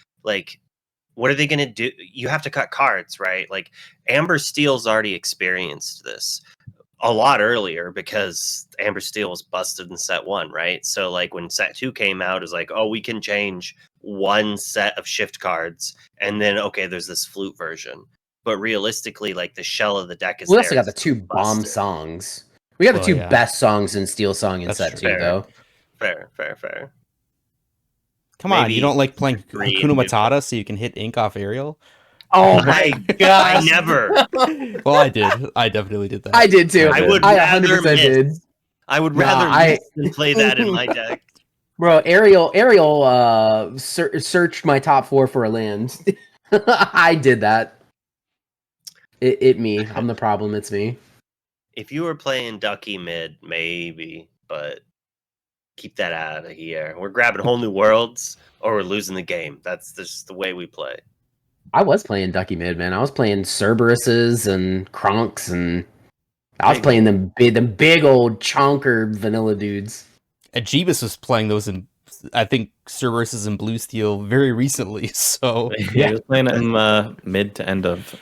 what are they going to do? You have to cut cards, right? Amber Steel's already experienced this a lot earlier because Amber Steel was busted in set 1, right? So when set 2 came out, it was we can change 1 set of shift cards, and then there's this flute version. But realistically, the shell of the deck is. We also got the 2 bomb songs. We got the 2 best songs in Steel Song in set 2, though. Fair. Come on, you don't like playing Hakuna Matata so you can hit ink off Ariel? Oh my god! I never. Well, I did. I definitely did that. I did too. I would rather miss. I would rather miss than play that in my deck. Bro, Ariel searched my top 4 for a land. I did that. Me. I'm the problem. It's me. If you were playing Ducky mid, maybe, but keep that out of here. We're grabbing whole new worlds, or we're losing the game. That's just the way we play. I was playing Ducky mid, man. I was playing Cerberuses and Kronks, and I was playing them big old chonker vanilla dudes. And Jeebus was playing those in, I think, Cerberuses and Blue Steel very recently. So he was playing them mid to end of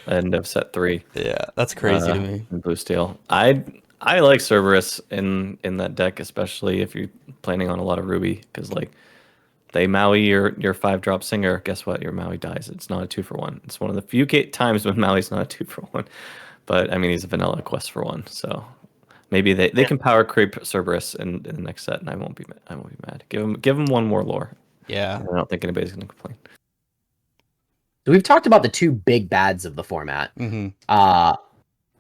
set 3. Yeah, that's crazy to me. In Blue Steel, I like Cerberus in that deck, especially if you're planning on a lot of Ruby, because they Maui your 5-drop singer. Guess what? Your Maui dies. It's not a 2-for-1. It's one of the few times when Maui's not a 2-for-1. But I mean, he's a vanilla quest for 1, so maybe they can power creep Cerberus in the next set, and I won't be mad. Give him 1 more lore. Yeah, I don't think anybody's gonna complain. So we've talked about the 2 big bads of the format. Mm-hmm.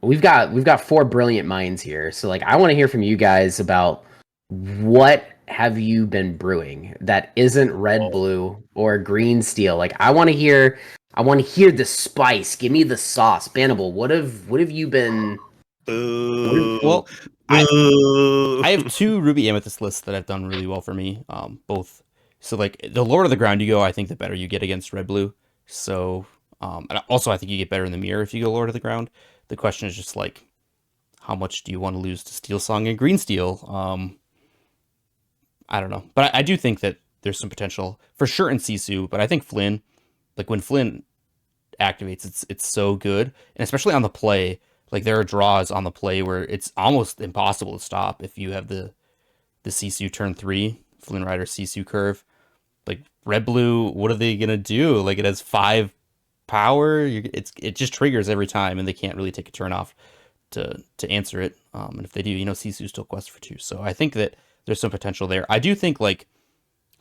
we've got four brilliant minds here. So like I want to hear from you guys about what have you been brewing that isn't red blue or green steel. Like I want to hear the spice. Give me the sauce. Bannable, what have you been Boo. Well, I Boo. I have two Ruby Amethyst lists that have done really well for me. Both. So like the lower to the ground you go, I think the better you get against red blue. So and also I think you get better in the mirror if you go lower to the ground. The question is just like, how much do you want to lose to Steel Song and Green Steel? I don't know, but I do think that there's some potential for sure in Sisu. But I think Flynn, like when Flynn activates, it's so good, and especially on the play. Like there are draws on the play where it's almost impossible to stop if you have the Sisu turn 3 Flynn Rider Sisu curve. Like red blue, what are they gonna do? Like it has 5 power. It just triggers every time, and they can't really take a turn off to answer it. And if they do, Sisu still quests for 2. So I think that there's some potential there. I do think like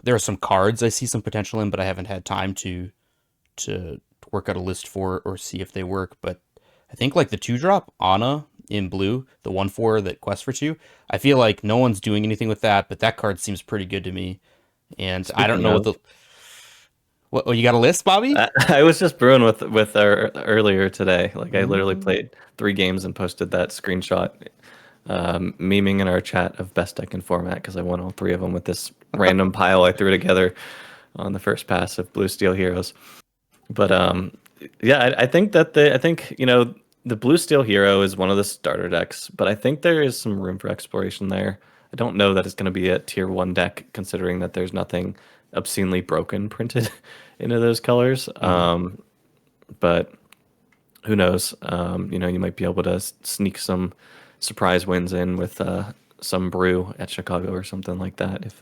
there are some cards I see some potential in, but I haven't had time to work out a list for or see if they work. But I think like the 2-drop Ana in blue, the 1/4 that quests for 2. I feel like no one's doing anything with that, but that card seems pretty good to me. And I don't know what you got a list, Bobby? I was just brewing with our earlier today. Like I literally played 3 games and posted that screenshot, memeing in our chat of best deck and format because I won all 3 of them with this random pile I threw together on the first pass of Blue Steel Heroes. But yeah, I think that the Blue Steel Hero is one of the starter decks, but I think there is some room for exploration there. I don't know that it's going to be a tier 1 deck, considering that there's nothing obscenely broken printed into those colors. But who knows? You might be able to sneak some surprise wins in with some brew at Chicago or something like that if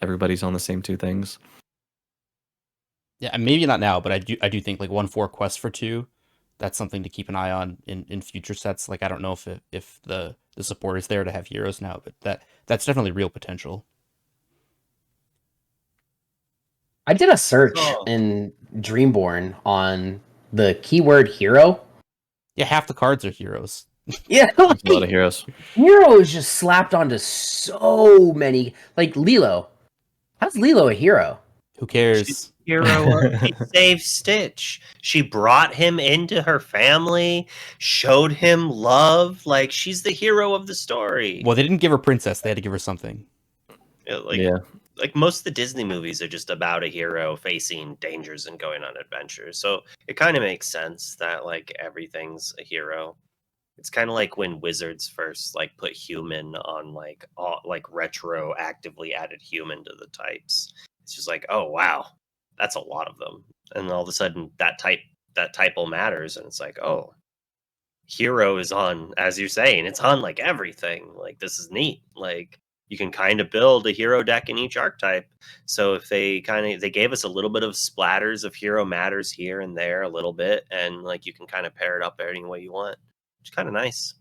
everybody's on the same 2 things. Yeah, maybe not now, but I do think like 1/4 quest for 2. That's something to keep an eye on in future sets. Like I don't know if the support is there to have heroes now, but that's definitely real potential. I did a search in Dreamborn on the keyword hero. Yeah, half the cards are heroes. Yeah, There's a lot of heroes. Hero is just slapped onto so many. Like Lilo. How's Lilo a hero? Who cares? She's a hero. She saved Stitch. She brought him into her family, showed him love. Like she's the hero of the story. Well, they didn't give her princess. They had to give her something. Like most of the Disney movies are just about a hero facing dangers and going on adventures. So it kind of makes sense that like everything's a hero. It's kind of like when Wizards first like put human on like all like retroactively added human to the types. It's just like, oh wow, that's a lot of them. And all of a sudden that typo matters, and it's like, oh, hero is on, as you're saying, it's on like everything. Like this is neat. Like you can kind of build a hero deck in each archetype. So if they gave us a little bit of splatters of hero matters here and there a little bit, and like you can kind of pair it up any way you want. It's kind of nice.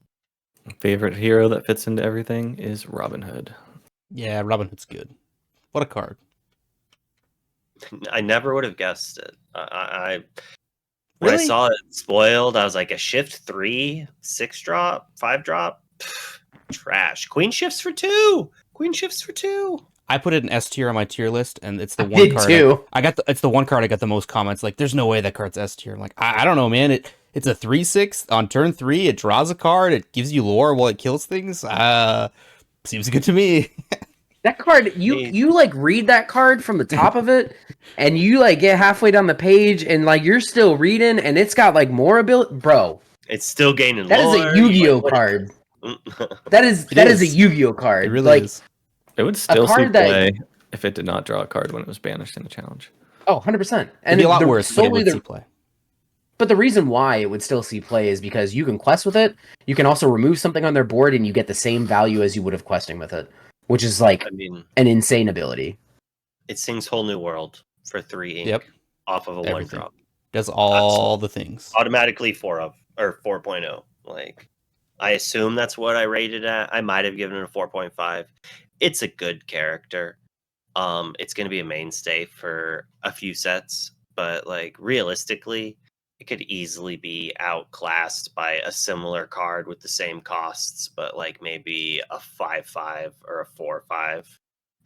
Favorite hero that fits into everything is Robin Hood. Yeah, Robin Hood's good. What a card. I never would have guessed it. When I saw it spoiled, I was like, a shift 3, 6-drop, 5-drop, trash. Queen shifts for 2. I put it in S tier on my tier list, and it's the I one did card too. it's the one card I got the most comments. Like, there's no way that card's S tier. I'm like, I don't know, man. It's a 3/6 on turn 3. It draws a card. It gives you lore while it kills things. Seems good to me. That card, you like read that card from the top of it, and you like get halfway down the page, and like you're still reading, and it's got like more ability, bro. It's still gaining That lore. is a Yu-Gi-Oh card. That is a Yu-Gi-Oh card. It really is. It would still see card that- play if it did not draw a card when it was banished in the challenge. Oh, 100%. It'd be a lot worse, but it would see play. But the reason why it would still see play is because you can quest with it. You can also remove something on their board, and you get the same value as you would have questing with it, which is like an insane ability. It sings Whole New World for 3 ink. Yep. Off of a Everything. 1-drop. Does all the things. Automatically 4.0. Like, I assume that's what I rated at. I might have given it a 4.5. It's a good character. It's going to be a mainstay for a few sets, but like realistically, it could easily be outclassed by a similar card with the same costs, but like maybe a 5/5 or a 4/5.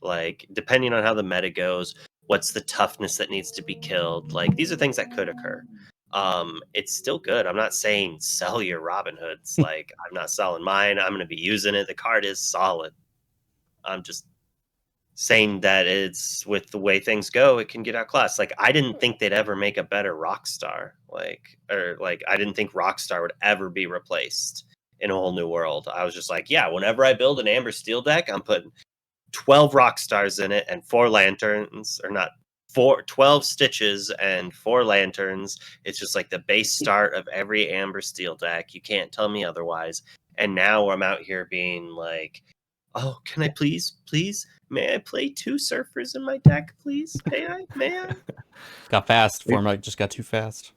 Like, depending on how the meta goes, what's the toughness that needs to be killed? Like, these are things that could occur. It's still good. I'm not saying sell your Robin Hoods. Like, I'm not selling mine. I'm going to be using it. The card is solid. I'm just saying that it's with the way things go, it can get outclassed. Like, I didn't think they'd ever make a better Rockstar. I didn't think Rockstar would ever be replaced in a whole new world. I was just like, yeah, whenever I build an Amber Steel deck, I'm putting 12 Rockstars in it and 4 lanterns, or not 12 stitches and 4 lanterns. It's just like the base start of every Amber Steel deck. You can't tell me otherwise. And now I'm out here being like, oh, can I please, may I play 2 surfers in my deck, please? May I? Got fast. Format just got too fast.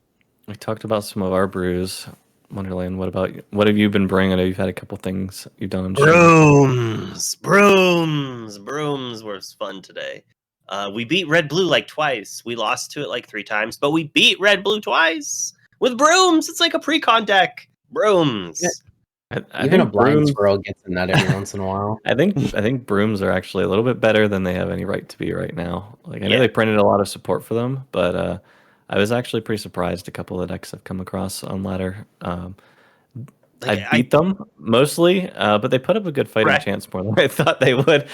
We talked about some of our brews. Wonderland, what have you been bringing? I know you've had a couple things you've done on Brooms was fun today. We beat Red Blue like twice. We lost to it like 3 times, but we beat Red Blue twice with brooms. It's like a pre-con deck. Brooms. Yeah. I Even think a blind brooms, squirrel gets a nut every once in a while. I think brooms are actually a little bit better than they have any right to be right now. Like, I know they printed a lot of support for them, but I was actually pretty surprised a couple of decks I've come across on ladder. I beat them mostly, but they put up a good fighting chance more than I thought they would.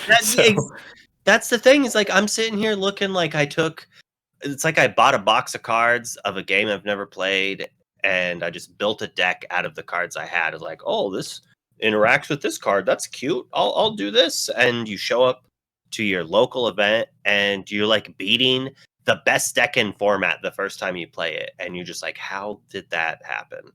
That's the thing. Is like, I'm sitting here looking like it's like I bought a box of cards of a game I've never played, and I just built a deck out of the cards I had. It's like, oh, this interacts with this card. That's cute. I'll do this. And you show up to your local event, and you're like beating the best deck in format the first time you play it, and you're just like, how did that happen?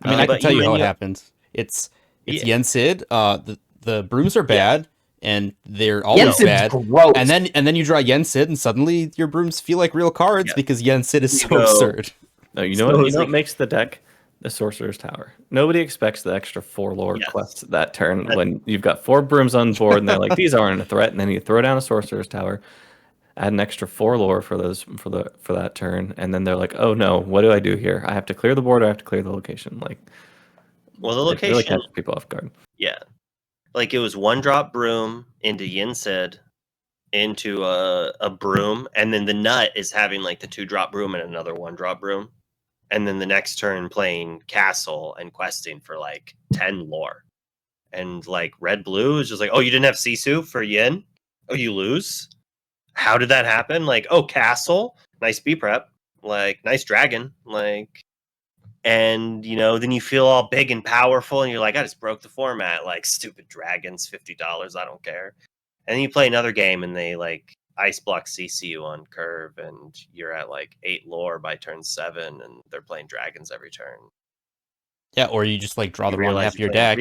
I mean, I can tell you how it happens. It's Yen Sid. The brooms are bad, and they're always bad. Gross. And then you draw Yen Sid, and suddenly your brooms feel like real cards because Yen Sid is so absurd. No, you know what makes the deck? The Sorcerer's Tower. Nobody expects the extra 4 lore quests that turn when you've got 4 brooms on board, and they're like, these aren't a threat, and then you throw down a Sorcerer's Tower, add an extra 4 lore for that turn, and then they're like, oh no, what do I do here? I have to clear the board, or I have to clear the location. Like, well, the location really catches people off guard. Yeah, like it was 1-drop broom into Yin Sid, into a broom, and then the nut is having like the 2-drop broom and another 1-drop broom, and then the next turn playing castle and questing for like 10 lore, and like Red Blue is just like, oh, you didn't have Sisu for Yin? Oh, you lose? How did that happen? Like, oh, castle, nice B prep, like nice dragon, like, and then you feel all big and powerful, and you're like, I just broke the format, like, stupid dragons, $50, I don't care. And then you play another game, and they like ice block CC you on curve, and you're at like 8 lore by turn 7, and they're playing dragons every turn. Yeah, or you just like draw the wrong half of your deck,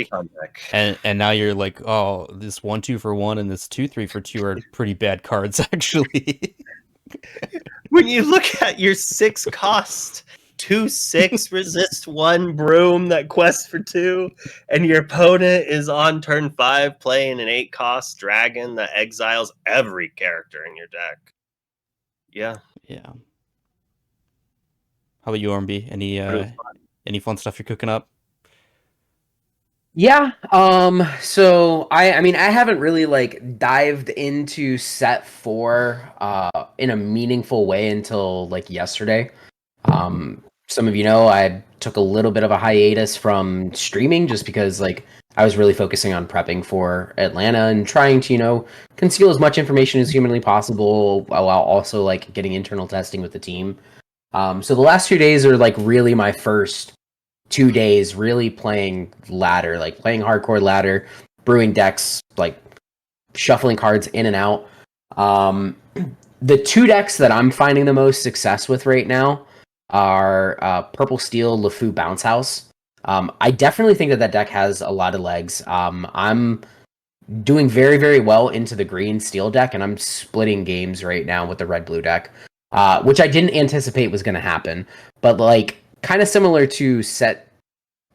and now you're like, oh, this 1/2 for 1 and this 2/3 for 2 are pretty bad cards, actually. When you look at your 6 cost 2/6 resist 1 broom that quests for 2, and your opponent is on turn 5 playing an 8 cost dragon that exiles every character in your deck. Yeah. How about you, RMB? Any fun stuff you're cooking up? Yeah. So I mean, I haven't really like dived into set 4 in a meaningful way until like yesterday. Some of you know I took a little bit of a hiatus from streaming just because like I was really focusing on prepping for Atlanta and trying to conceal as much information as humanly possible while also like getting internal testing with the team. So the last 2 days are like really my first 2 days really playing ladder, like playing hardcore ladder, brewing decks, like shuffling cards in and out. The 2 decks that I'm finding the most success with right now are Purple Steel LeFou Bounce House. I definitely think that deck has a lot of legs. I'm doing very, very well into the green steel deck, and I'm splitting games right now with the red blue deck, which I didn't anticipate was going to happen. But like kind of similar to set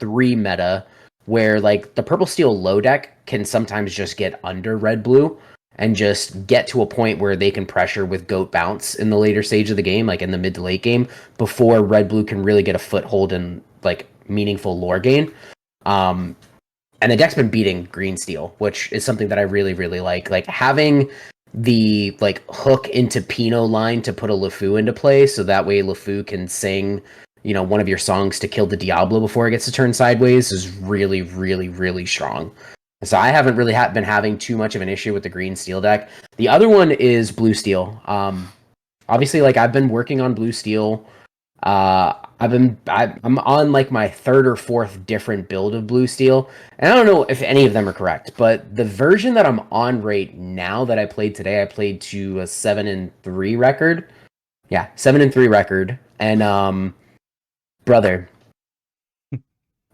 3 meta, where like the purple steel low deck can sometimes just get under red blue, and just get to a point where they can pressure with goat bounce in the later stage of the game, like in the mid to late game, before red blue can really get a foothold in like meaningful lore gain. And the deck's been beating green steel, which is something that I really, really like. Like having the like hook into Pinot line to put a LeFou into play, so that way LeFou can sing, one of your songs to kill the Diablo before it gets to turn sideways is really, really, really strong. So I haven't really been having too much of an issue with the green steel deck. The other one is blue steel. Obviously, like I've been working on blue steel. I'm on like my third or fourth different build of blue steel, and I don't know if any of them are correct, but the version that I'm on right now that I played today, I played to a 7-3 record. Yeah, 7-3 record, and brother,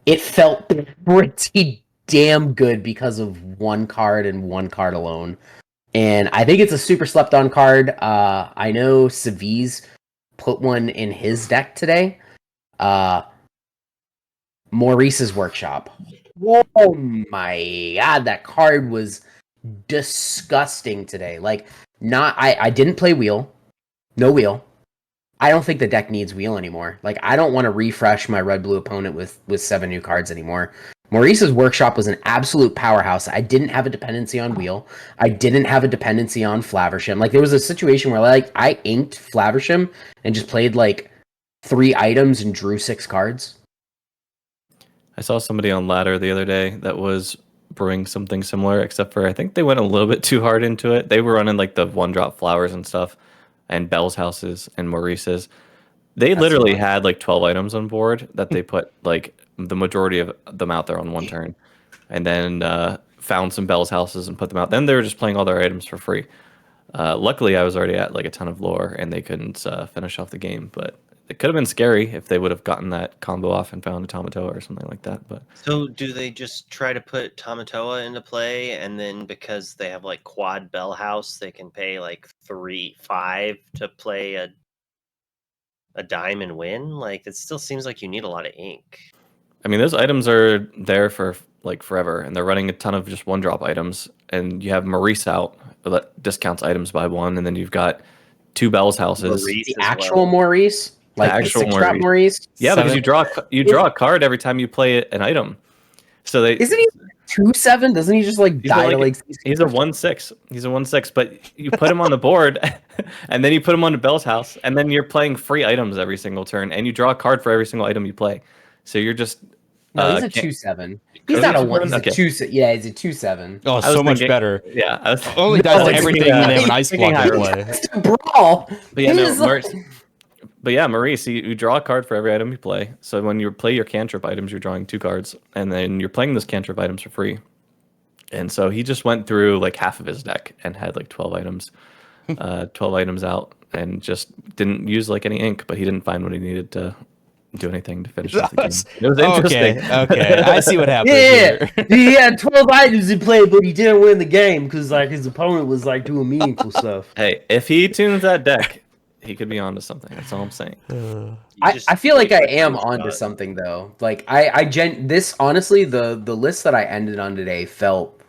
it felt pretty damn good because of one card and one card alone. And I think it's a super slept on card. I know Saviz put one in his deck today. Maurice's Workshop. Oh my god, that card was disgusting today. Like, I didn't play wheel. No wheel. I don't think the deck needs wheel anymore. Like, I don't want to refresh my red blue opponent with 7 new cards anymore. Maurice's Workshop was an absolute powerhouse. I didn't have a dependency on wheel. I didn't have a dependency on Flaversham. Like, there was a situation where like I inked Flaversham and just played like 3 items and drew 6 cards. I saw somebody on Ladder the other day that was brewing something similar, except for I think they went a little bit too hard into it. They were running like the 1-drop flowers and stuff, and Bell's houses and Maurice's. They literally had like 12 items on board that they put like the majority of them out there on one turn, and then found some Bell's houses and put them out. Then they were just playing all their items for free. Luckily, I was already at like a ton of lore, and they couldn't finish off the game. But it could have been scary if they would have gotten that combo off and found a Tamatoa or something like that. But So do they just try to put Tamatoa into play, and then because they have like quad Bell House, they can pay like 3-5 to play a dime and win? Like, it still seems like you need a lot of ink. I mean, those items are there for like forever, and they're running a ton of just 1-drop items. And you have Maurice out that discounts items by 1, and then you've got 2 Bell's houses. Maurice The as actual well. Maurice, like the actual 6-drop Maurice. Yeah, because you draw a card every time you play an item. So they Isn't he 2-7? Doesn't he just like he's die like, to like? he's a 1/6. He's a 1/6, but you put him on the board, and then you put him on the Bell's house, and then you're playing free items every single turn, and you draw a card for every single item you play. So you're just No, he's a 2-7. He's not a 1. He's a 2. Yeah, he's a 2-7. Oh, so much thinking, better. Yeah, I was Only dies to thinking, everything when they have an ice block to play. It's a brawl. But yeah, He no, is like- Maurice, you draw a card for every item you play. So when you play your cantrip items, you're drawing 2 cards, and then you're playing those cantrip items for free. And so he just went through like half of his deck and had like 12 items, 12 items out, and just didn't use like any ink. But he didn't find what he needed to do anything to finish off the game. It was interesting. Okay, I see what happened Yeah, here. he had 12 items he played, but he didn't win the game because like his opponent was like doing meaningful stuff. Hey, if he tunes that deck, he could be onto something. That's all I'm saying. I feel like I am onto something though. Like this honestly, the list that I ended on today felt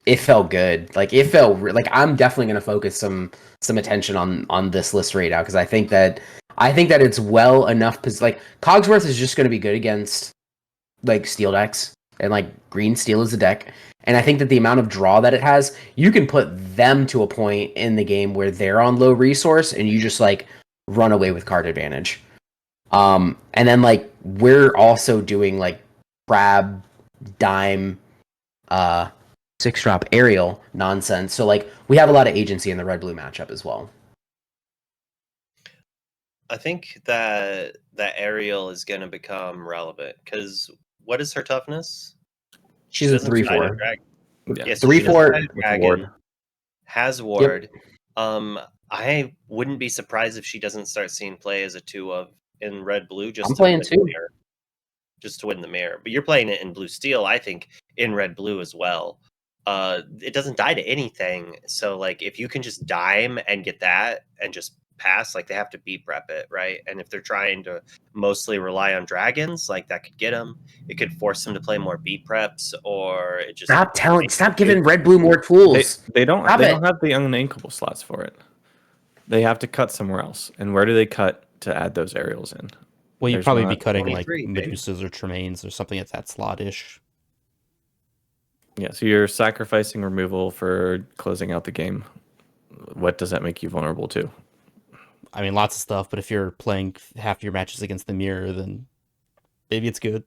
good. Like it felt like I'm definitely gonna focus some attention on this list right now because I think that it's well enough. Because like Cogsworth is just gonna be good against like steel decks, and like green steel is a deck. And I think that the amount of draw that it has, you can put them to a point in the game where they're on low resource and you just like run away with card advantage. And then like we're also doing like crab, dime, 6-drop aerial nonsense. So like we have a lot of agency in the red blue matchup as well. I think that aerial is going to become relevant because what is her toughness? She's a doesn't fight 3/4. dragon. Yeah, so 3/4 she doesn't fight a with dragon, ward. has ward. I wouldn't be surprised if she doesn't start seeing play as a 2 of in red blue just I'm to win playing the 2. mirror. Just to win the mirror. But you're playing it in blue steel, I think, in red blue as well. It doesn't die to anything. So like if you can just dime and get that and just pass, like they have to beat prep it, right? And if they're trying to mostly rely on dragons, like that could get them. It could force them to play more beat preps, or it just Stop giving Red Blue more tools. They don't Stop they it. don't have the unankable slots for it. They have to cut somewhere else. And where do they cut to add those aerials in? Well, you'd There's probably be not- cutting like 23, baby. Medusas or Tremaines or something at that slot-ish. Yeah, so you're sacrificing removal for closing out the game. What does that make you vulnerable to? I mean, lots of stuff, but if you're playing half your matches against the mirror, then maybe it's good.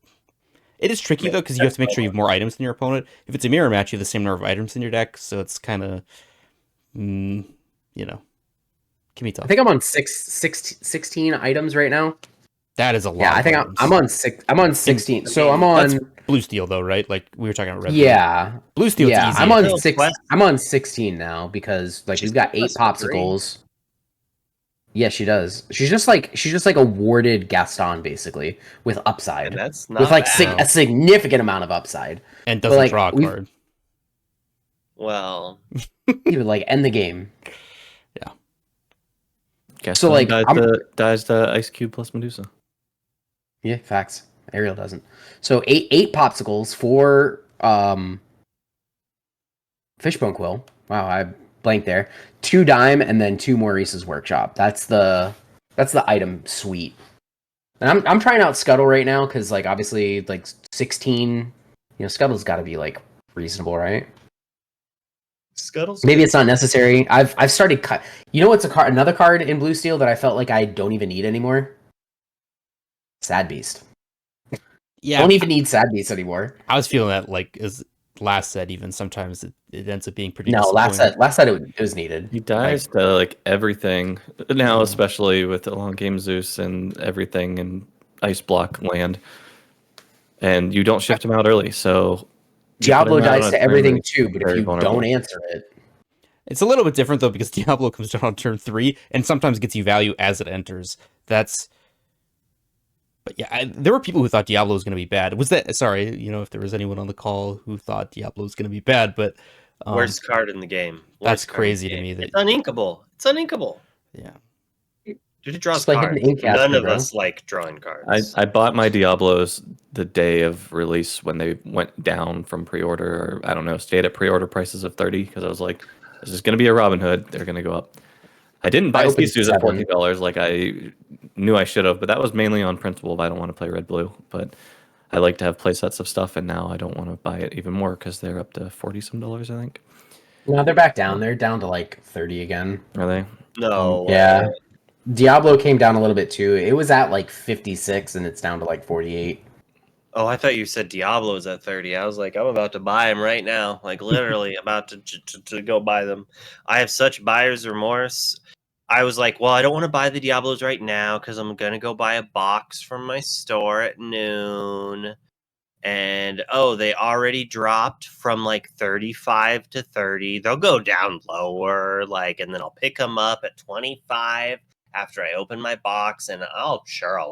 It is tricky, though, because you have to make sure you have more items than your opponent. If it's a mirror match, you have the same number of items in your deck, so it's kind of, you know, can be tough. I think I'm on 16 items right now. That is a lot. Yeah, I think of items. I'm on 6. I'm on 16. So I'm That's on. blue steel, though, right? Like we were talking about red. Yeah. Blue steel. Yeah, It's easy. I'm on Still 6. quest. I'm on 16 now because like She's we've got 8 quest for 3. popsicles. Yeah, she does. She's just like a warded Gaston basically with upside. And that's not With like bad. a significant amount of upside. And doesn't like, draw a we've- card. Well, You would like end the game. Gaston like, dies the Ice Cube plus Medusa. Yeah, facts. Ariel doesn't. So eight popsicles, 4 Fishbone Quill. Wow, I blanked there. 2 dime and then 2 Maurice's Workshop. That's the item suite. And I'm trying out Scuttle right now because like obviously like 16, Scuttle's got to be like reasonable, right? Scuttle's Maybe it's not necessary. I've started what's another card in Blue Steel that I felt like I don't even need anymore? Sad Beast. Yeah, Don't even need Sad Beast anymore. I was feeling that like as last set, even sometimes it ends up being pretty. No, last set it was needed. He dies to like everything now, especially with the long game Zeus and everything and ice block land, and you don't shift him out early, so Diablo you put him out dies on to a turn everything that's too, but if very you vulnerable. don't answer it, It's a little bit different though because Diablo comes down on turn 3 and sometimes gets you value as it enters. But yeah, there were people who thought Diablo was going to be bad. Was that sorry? If there was anyone on the call who thought Diablo was going to be bad, but worst card in the game. That's Worst card in the crazy to game. me that- It's uninkable. It's uninkable. yeah. Dude, it draws Just like cards. hitting ink None casting, of bro. us like drawing cards. I bought my Diablos the day of release when they went down from pre-order, or I don't know, stayed at pre-order prices of 30 because I was like, this is going to be a Robin Hood. They're going to go up. I didn't buy opened Sisus at 7. $14 like I knew I should have, but that was mainly on principle if I don't want to play red blue. But I like to have play sets of stuff, and now I don't want to buy it even more because they're up to $40 some, I think. No, they're back down. They're down to like 30 again. Are they? No. Yeah. Diablo came down a little bit too. It was at like 56 and it's down to like 48. Oh, I thought you said Diablo was at 30. I was like, I'm about to buy them right now. Like literally about to go buy them. I have such buyer's remorse. I was like, well, I don't want to buy the Diablos right now because I'm going to go buy a box from my store at noon. And they already dropped from like 35 to 30. They'll go down lower, and then I'll pick them up at 25 after I open my box, and I'll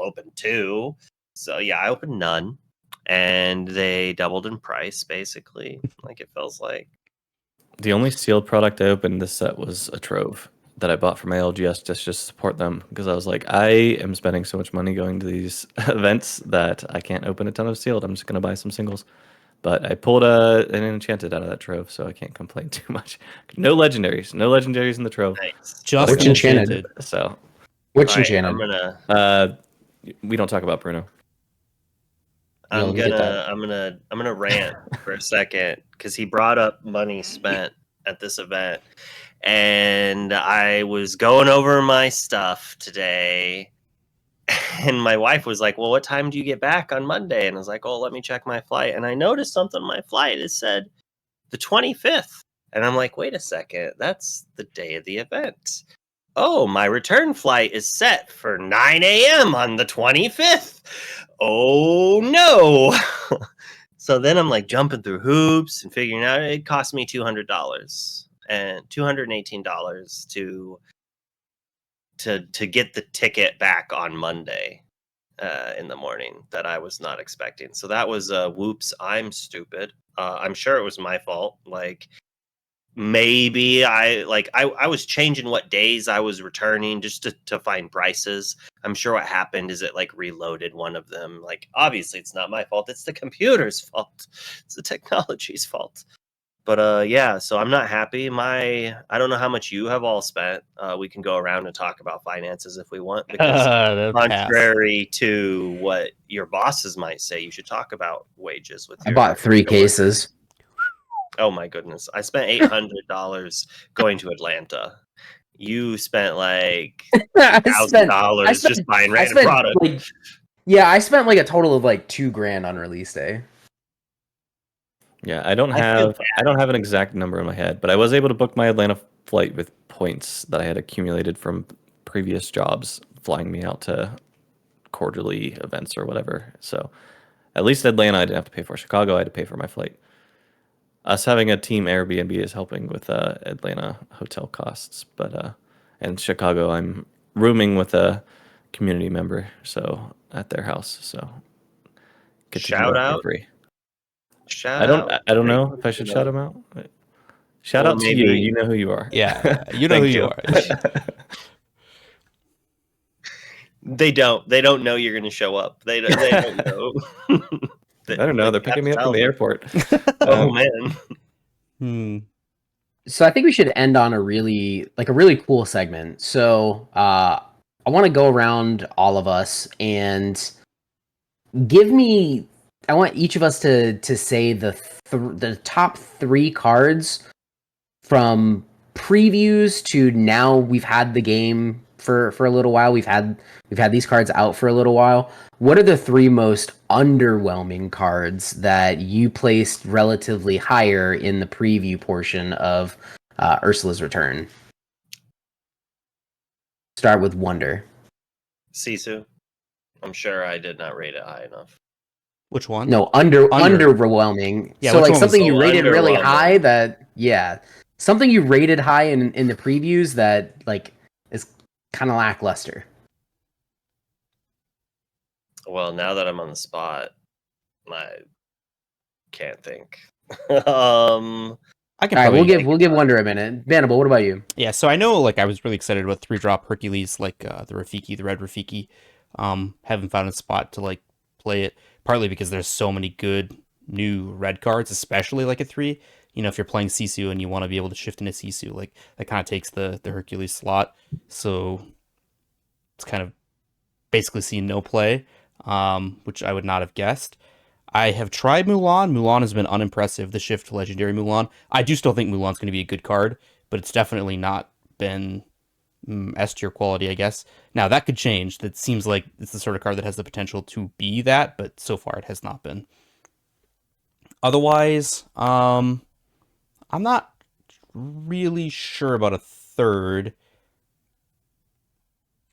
open 2. So yeah, I opened none, and they doubled in price basically. Like it feels like. The only sealed product I opened this set was a Trove that I bought from my LGS just to support them because I was like, I am spending so much money going to these events that I can't open a ton of sealed. I'm just going to buy some singles. But I pulled an enchanted out of that Trove, so I can't complain too much. No legendaries in the Trove. Nice. Just Which enchanted? So Which All right, enchanted? I'm gonna. We don't talk about Bruno. Yeah, let me get that. I'm gonna rant for a second because he brought up money spent at this event, and I was going over my stuff today, and my wife was like, "Well, what time do you get back on Monday?" And I was like, "Oh, let me check my flight." And I noticed something on my flight. It said the 25th, and I'm like, "Wait a second, that's the day of the event." Oh, my return flight is set for 9 a.m. on the 25th. Oh, no. So then I'm like jumping through hoops and figuring out it cost me $200 and $218 to get the ticket back on Monday in the morning that I was not expecting. So that was whoops, I'm stupid. I'm sure it was my fault. Like, maybe I was changing what days I was returning just to find prices. I'm sure what happened is it like reloaded one of them. Like obviously it's not my fault, it's the computer's fault. It's the technology's fault. But yeah, so I'm not happy. I don't know how much you have all spent. We can go around and talk about finances if we want, because Pass. contrary to what your bosses might say, you should talk about wages with I your bought 3 coworkers. cases. Oh my goodness. I spent $800 going to Atlanta. You spent like $1,000 just buying random products. I spent like a total of like $2,000 on release day. Yeah, I don't have an exact number in my head, but I was able to book my Atlanta flight with points that I had accumulated from previous jobs flying me out to quarterly events or whatever. So at least Atlanta I didn't have to pay for. Chicago I had to pay for my flight. Us having a team Airbnb is helping with Atlanta hotel costs, but in Chicago I'm rooming with a community member, so at their house, so get to Shout do that out. for free. Shout out. I don't know if I should shout him out. Shout Well, out to maybe- you. You know who you are. Yeah, you know who Thank you are. They don't know you're going to show up. They don't know. I don't know. They're picking me up from the airport. Oh man. Hmm. So I think we should end on a really cool segment. So I want to go around all of us and I want each of us to say the top 3 cards from previews to now. We've had the game for a little while. We've had these cards out for a little while. What are the 3 most underwhelming cards that you placed relatively higher in the preview portion of Ursula's Return? Start with Wonder. Sisu. I'm sure I did not rate it high enough. Which one? No, underwhelming. Yeah, so which like one something was you so rated really underwhelming? high something you rated high in the previews that like is kind of lackluster. Well, now that I'm on the spot, I can't think. I can All right, probably. we'll give Wonder a minute. Vanable, what about you? Yeah, so I know like I was really excited about 3-drop Hercules, like the Rafiki, the red Rafiki. Haven't found a spot to like play it, partly because there's so many good new red cards, especially like a 3. You know, if you're playing Sisu and you want to be able to shift into Sisu, like that kind of takes the Hercules slot. So it's kind of basically seen no play, which I would not have guessed. I have tried Mulan. Mulan has been unimpressive. The shift to Legendary Mulan. I do still think Mulan's going to be a good card, but it's definitely not been S tier quality, I guess. Now, that could change. That seems like it's the sort of card that has the potential to be that, but so far it has not been. Otherwise, I'm not really sure about a third.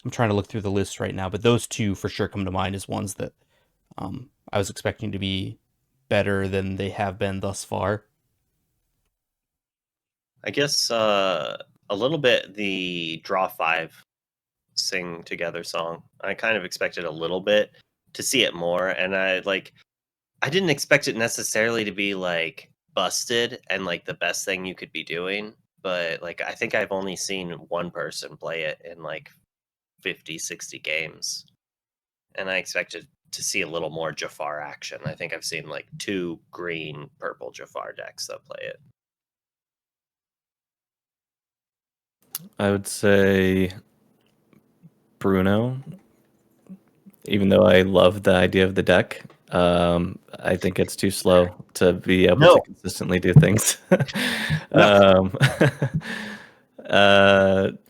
I'm trying to look through the list right now, but those 2 for sure come to mind as ones that I was expecting to be better than they have been thus far. I guess a little bit the Draw 5 sing together song. I kind of expected a little bit to see it more, and I didn't expect it necessarily to be like busted and like the best thing you could be doing, but like I think I've only seen one person play it in like 50, 60 games. And I expected to see a little more Jafar action. I think I've seen like 2 green purple Jafar decks that play it. I would say Bruno, even though I love the idea of the deck. I think it's too slow to be able to consistently do things.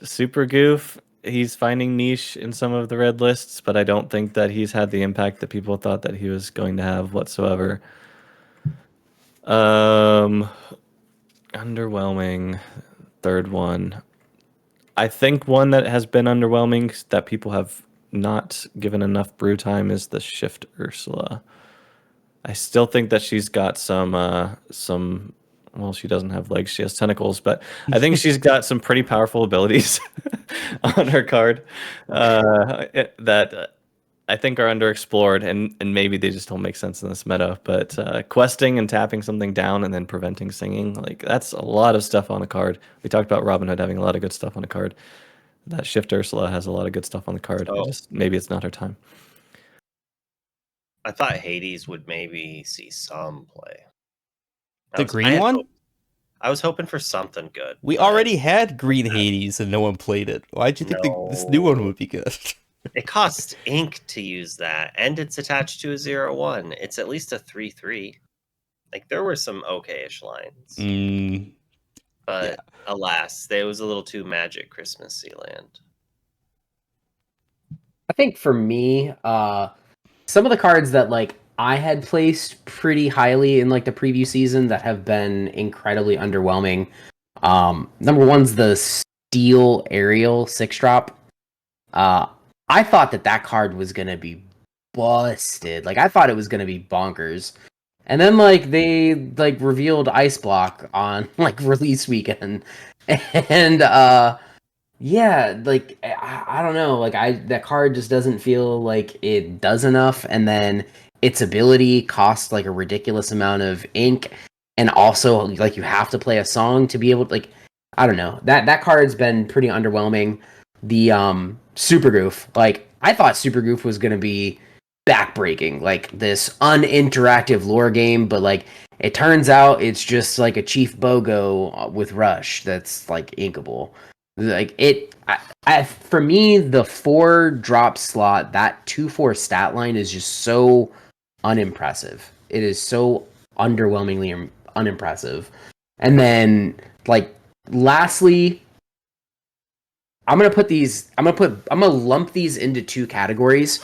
Super Goof, he's finding niche in some of the red lists, but I don't think that he's had the impact that people thought that he was going to have whatsoever. Underwhelming, third one. I think one that has been underwhelming that people have not given enough brew time is the Shift Ursula. I still think that she's got some well, she doesn't have legs, she has tentacles, but I think she's got some pretty powerful abilities on her card that I think are underexplored, and maybe they just don't make sense in this meta. But questing and tapping something down and then preventing singing, like that's a lot of stuff on the card. We talked about Robin Hood having a lot of good stuff on the card. That Shift Ursula has a lot of good stuff on the card. Oh. Just maybe it's not her time. I thought Hades would maybe see some play. The green one? I was hoping for something good. We but already had Green Hades and no one played it. Why'd you think this new one would be good? It costs ink to use that, and it's attached to a 0/1. It's at least a 3/3. Like, there were some okay-ish lines. But alas, it was a little too Magic Christmassy land. I think for me, some of the cards that like I had placed pretty highly in like the preview season that have been incredibly underwhelming. Number one's the Steel Aerial 6-drop. I thought that card was gonna be busted. Like I thought it was gonna be bonkers. And then like they like revealed Ice Block on like release weekend. And yeah, like I don't know, like that card just doesn't feel like it does enough, and then its ability costs like a ridiculous amount of ink, and also like you have to play a song to be able to like I don't know. That card's been pretty underwhelming. The Super Goof, like I thought Super Goof was gonna be backbreaking, like this uninteractive lore game, but like it turns out it's just like a Chief Bogo with Rush that's like inkable. Like it, for me, the 4-drop slot, that 2/4 stat line is just so unimpressive. It is so underwhelmingly unimpressive. And then, like, lastly, I'm gonna lump these into two categories.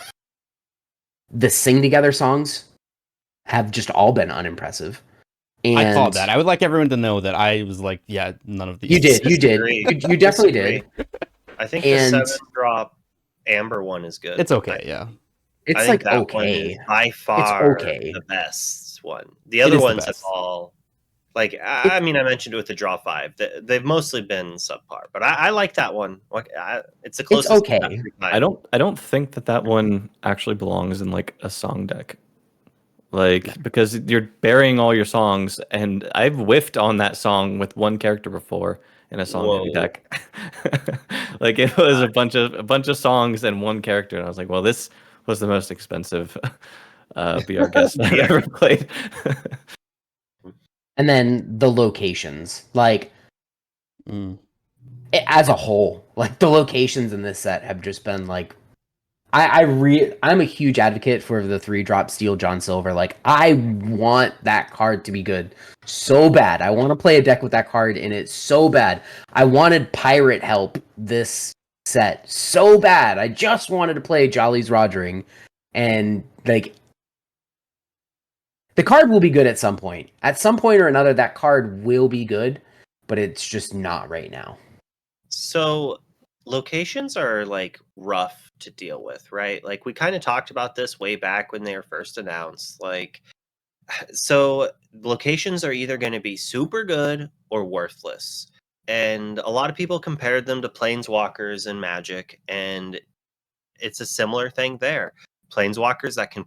The sing together songs have just all been unimpressive. And I called that. I would like everyone to know that I was like, yeah, none of these. You did. Disagree. You definitely did. I think And the 7-drop Amber one is good. It's okay, yeah. It's I think like that okay. one is by far okay. the best one. The other is the ones have best. all like I mean I mentioned it with the draw 5. They've mostly been subpar, but I like that one. Like it's the closest. It's okay. I don't think that one actually belongs in like a song deck. Like because you're burying all your songs, and I've whiffed on that song with one character before in a song heavy deck. Like it was a bunch of songs and one character, and I was like, well, this was the most expensive BR guest I've ever played. And then the locations, like as a whole, like the locations in this set have just been like, I'm a huge advocate for the 3-drop Steel John Silver. Like I want that card to be good so bad. I want to play a deck with that card in it so bad. I wanted Pirate Help this set so bad. I just wanted to play Jolly's Rogering, and like the card will be good at some point. At some point or another, that card will be good, but it's just not right now. So locations are like rough to deal with, right? Like we kind of talked about this way back when they were first announced. Like, so locations are either going to be super good or worthless. And a lot of people compared them to planeswalkers in Magic, and it's a similar thing there. Planeswalkers that can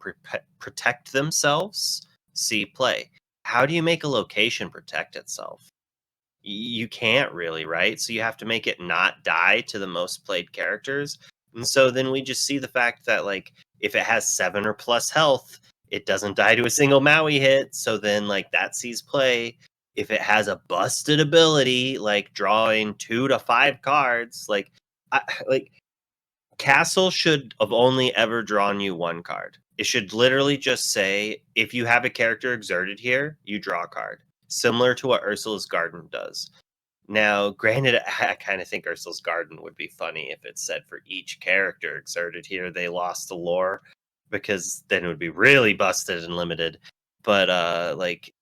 protect themselves see play. How do you make a location protect itself? You can't really, right? So you have to make it not die to the most played characters. And so then we just see the fact that like if it has 7 or plus health, it doesn't die to a single Maui hit. So then like that sees play. If it has a busted ability, like drawing 2 to 5 cards, like Castle should have only ever drawn you 1 card. It should literally just say, if you have a character exerted here, you draw a card. Similar to what Ursula's Garden does. Now, granted, I kind of think Ursula's Garden would be funny if it said for each character exerted here, they lost the lore, because then it would be really busted and limited. But like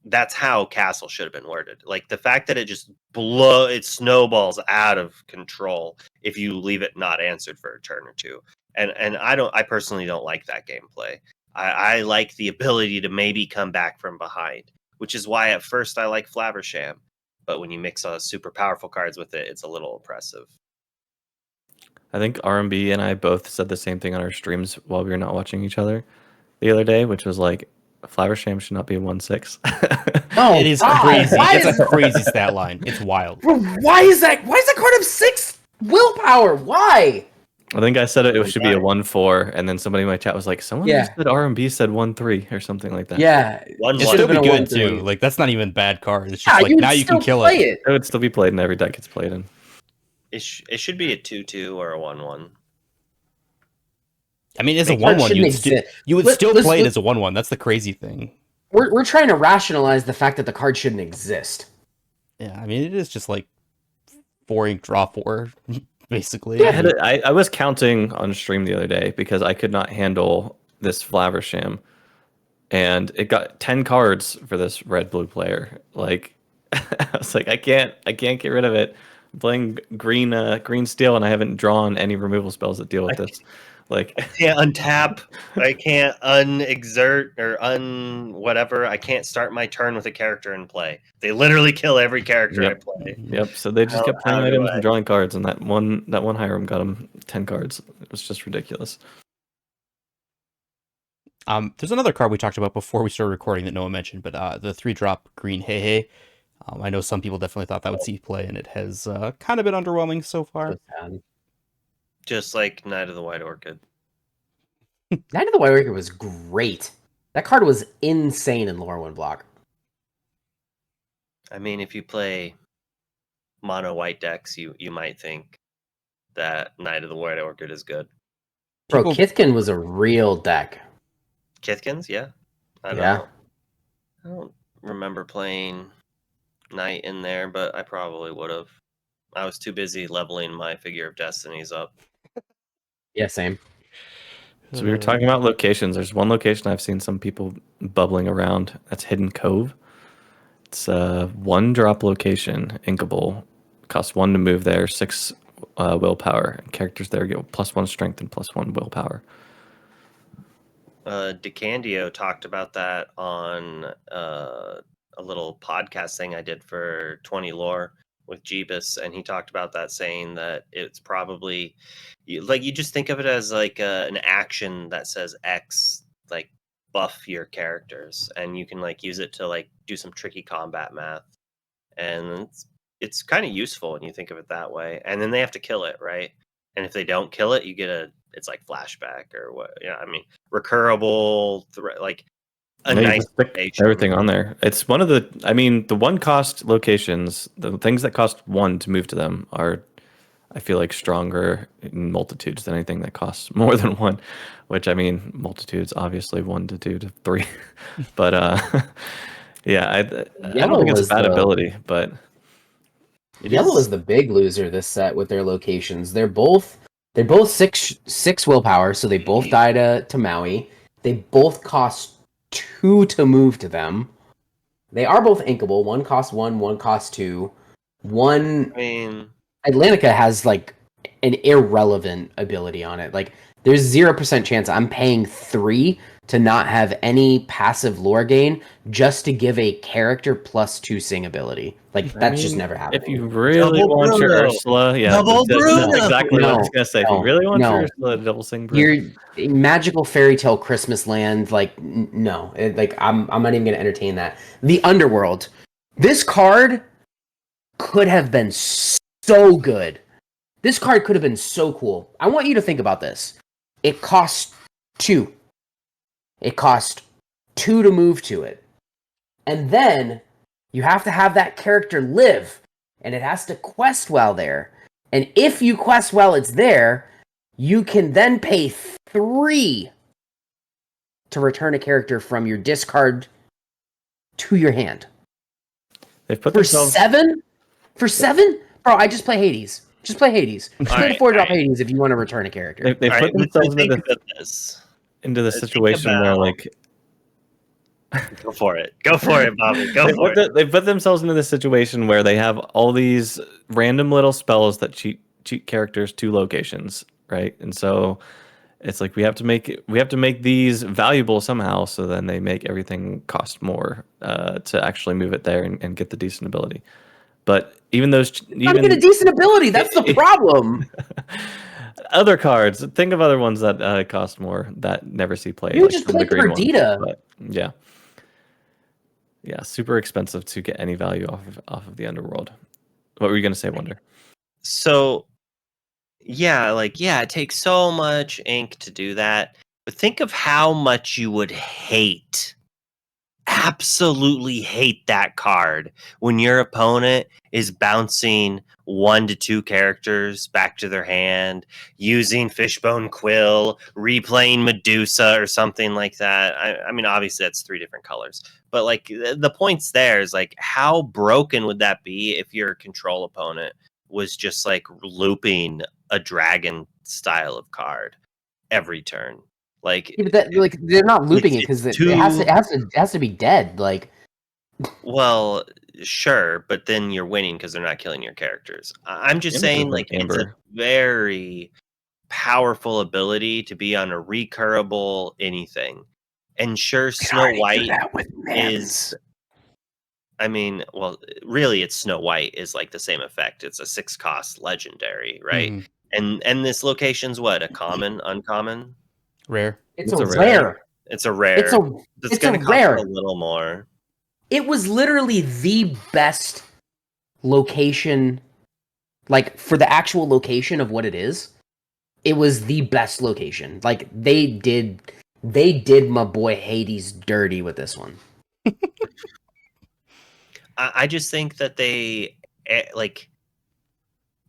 that's how Castle should have been worded. Like the fact that it just it snowballs out of control if you leave it not answered for a turn or two. And I personally don't like that gameplay. I like the ability to maybe come back from behind, which is why at first I like Flaversham. But when you mix super powerful cards with it, it's a little oppressive. I think RMB and I both said the same thing on our streams while we were not watching each other the other day, which was like, Flowersham should not be a 1/6. No, It is God, crazy. why It's is- a crazy stat line. It's wild. Bro, why is that card of 6 willpower? Why? I think I said it should be a 1/4, and then somebody in my chat was like, someone Yeah. just said RMB said 1/3 or something like that. Yeah, One It'd one. still be been a good 1/3. too. Like that's not even a bad card. It's yeah, just like you would now you can still kill play it. It would still be played in every deck it's played in. It should be a 2/2 or a 1/1. I mean, as a That card 1/1, shouldn't you would Let- still let's- play it let's- as a 1/1. That's the crazy thing. We're trying to rationalize the fact that the card shouldn't exist. Yeah, I mean, it is just like 4 ink draw 4, basically. Yeah. I was counting on stream the other day because I could not handle this Flaversham, and it got 10 cards for this red-blue player. Like, I was like, I can't get rid of it. I'm playing green steel, and I haven't drawn any removal spells that deal with this. Like, I can't untap. I can't unexert or whatever. I can't start my turn with a character in play. They literally kill every character Yep. I play. yep. So they just How- kept playing how do items I- and drawing cards, and that one Hiram got him 10 cards. It was just ridiculous. There's another card we talked about before we started recording that no one mentioned, but the 3-drop green Hey Hey. I know some people definitely thought that would see play, and it has kind of been underwhelming so far. So sad. Just like Knight of the White Orchid. Knight of the White Orchid was great. That card was insane in Lore 1 block. I mean, if you play mono white decks, you might think that Knight of the White Orchid is good. Bro, People- Kithkin was a real deck. Kithkins, yeah. I don't Yeah. know. I don't remember playing Knight in there, but I probably would have. I was too busy leveling my Figure of Destinies up. Yeah, same. So we were talking about locations. There's one location I've seen some people bubbling around. That's Hidden Cove. It's a 1-drop location, inkable. Costs 1 to move there, 6 willpower. And characters there get +1 strength and +1 willpower. DeCandio talked about that on a little podcast thing I did for 20 Lore with Jeebus, and he talked about that, saying that it's probably you just think of it as like an action that says X, like buff your characters, and you can like use it to like do some tricky combat math, and it's kind of useful when you think of it that way. And then they have to kill it, right? And if they don't kill it, you get it's like flashback or what? Yeah, I mean recurable, like a And they nice just stick location. everything on there. It's one of the, I mean, the 1-cost locations, the things that cost 1 to move to them are, I feel like, stronger in multitudes than anything that costs more than 1, which, I mean, multitudes, obviously 1 to 2 to 3. But, yeah, I don't think it's a was bad the- ability, but Yellow is the big loser this set with their locations. They're both six willpower, so they both die to Maui. They both cost 2 to move to them. They are both inkable. One costs 1, one costs 2. One I mean, Atlantica has like an irrelevant ability on it. Like there's 0% chance I'm paying 3 to not have any passive lore gain just to give a character +2 sing ability. Like that's just mean, never happened. if you really Double want your Bruno. Ursula, yeah, Double that's Bruno. exactly what I was No, gonna say. If no, you really want your no. Ursula to double sing, Bruno. Your magical fairy tale Christmas land, like no, like I'm not even gonna entertain that. The Underworld, this card could have been so good. This card could have been so cool. I want you to think about this. It costs 2. It cost 2 to move to it, and then you have to have that character live, and it has to quest while there. And if you quest while it's there, you can then pay 3 to return a character from your discard to your hand. They've put For themselves 7? For 7? Bro, I just play Hades. Just play Hades. Just play the Alright, 4-drop alright. Hades if you want to return a character. they all put right, let's themselves think into about this. the think situation where about- like Go for it. Go for it, Bobby. Go for it. they put themselves into this situation where they have all these random little spells that cheat characters to locations, right? And so it's like we have to make these valuable somehow. So then they make everything cost more to actually move it there and get the decent ability. But even those, How to get a decent ability? That's the problem. Other cards. Think of other ones that cost more that never see play. You Like just some of the play green ones. Perdita. But yeah, super expensive to get any value off of the underworld. What were you gonna say, Wonder? So yeah, it takes so much ink to do that. But think of how much you would absolutely hate that card when your opponent is bouncing 1 to 2 characters back to their hand, using Fishbone Quill, replaying Medusa or something like that. I mean, obviously that's 3 different colors, but like the point's there is like, how broken would that be if your control opponent was just like looping a dragon style of card every turn? Like, Yeah, but like they're not looping it because it's it too has to be dead. Like well, sure, but then you're winning because they're not killing your characters. I'm just Amber's saying, like like, it's a Amber. very powerful ability to be on a recurable anything. And sure, Snow White with is. I mean, well, really, it's Snow White is like the same effect. It's a 6-cost legendary, right? Mhm. And this location's what, a common, uncommon? Rare. It's It's a a rare. rare. It's a rare. It's a That's it's a going to cost rare. a little more. It was literally the best location, like for the actual location of what it is. It was the best location. Like they did my boy Hades dirty with this one. I just think that they like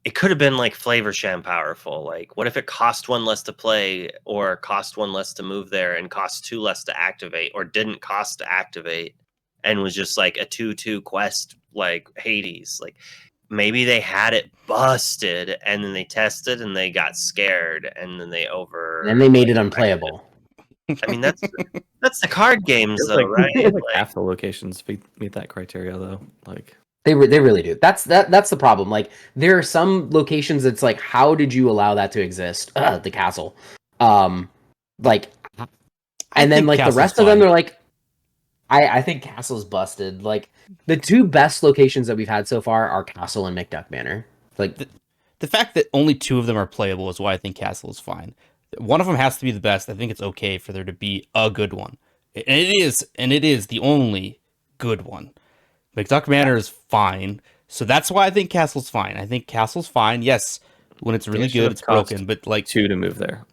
it could have been like Flavor Sham powerful. Like, what if it cost 1 less to play, or cost 1 less to move there, and cost 2 less to activate, or didn't cost to activate, and was just like a 2/2 quest like Hades? Like, maybe they had it busted, and then they tested, and they got scared, and then they And then they made it unplayable. I mean, that's the card games, Feels though, like, right? feels like Like, half the locations meet that criteria, though. Like, They really do. That's the problem. Like there are some locations that's like, how did you allow that to exist? The castle. Like, and then think like the Castle's rest of them, fine. they're like, I think Castle's busted. Like the 2 best locations that we've had so far are Castle and McDuck Manor. Like The fact that only 2 of them are playable is why I think Castle is fine. One of them has to be the best. I think it's okay for there to be a good one. And it is the only good one. McDuck Manor is fine. So that's why I think Castle's fine. I think Castle's fine. Yes, when it's really it should good, have it's cost broken. But like 2 to move there.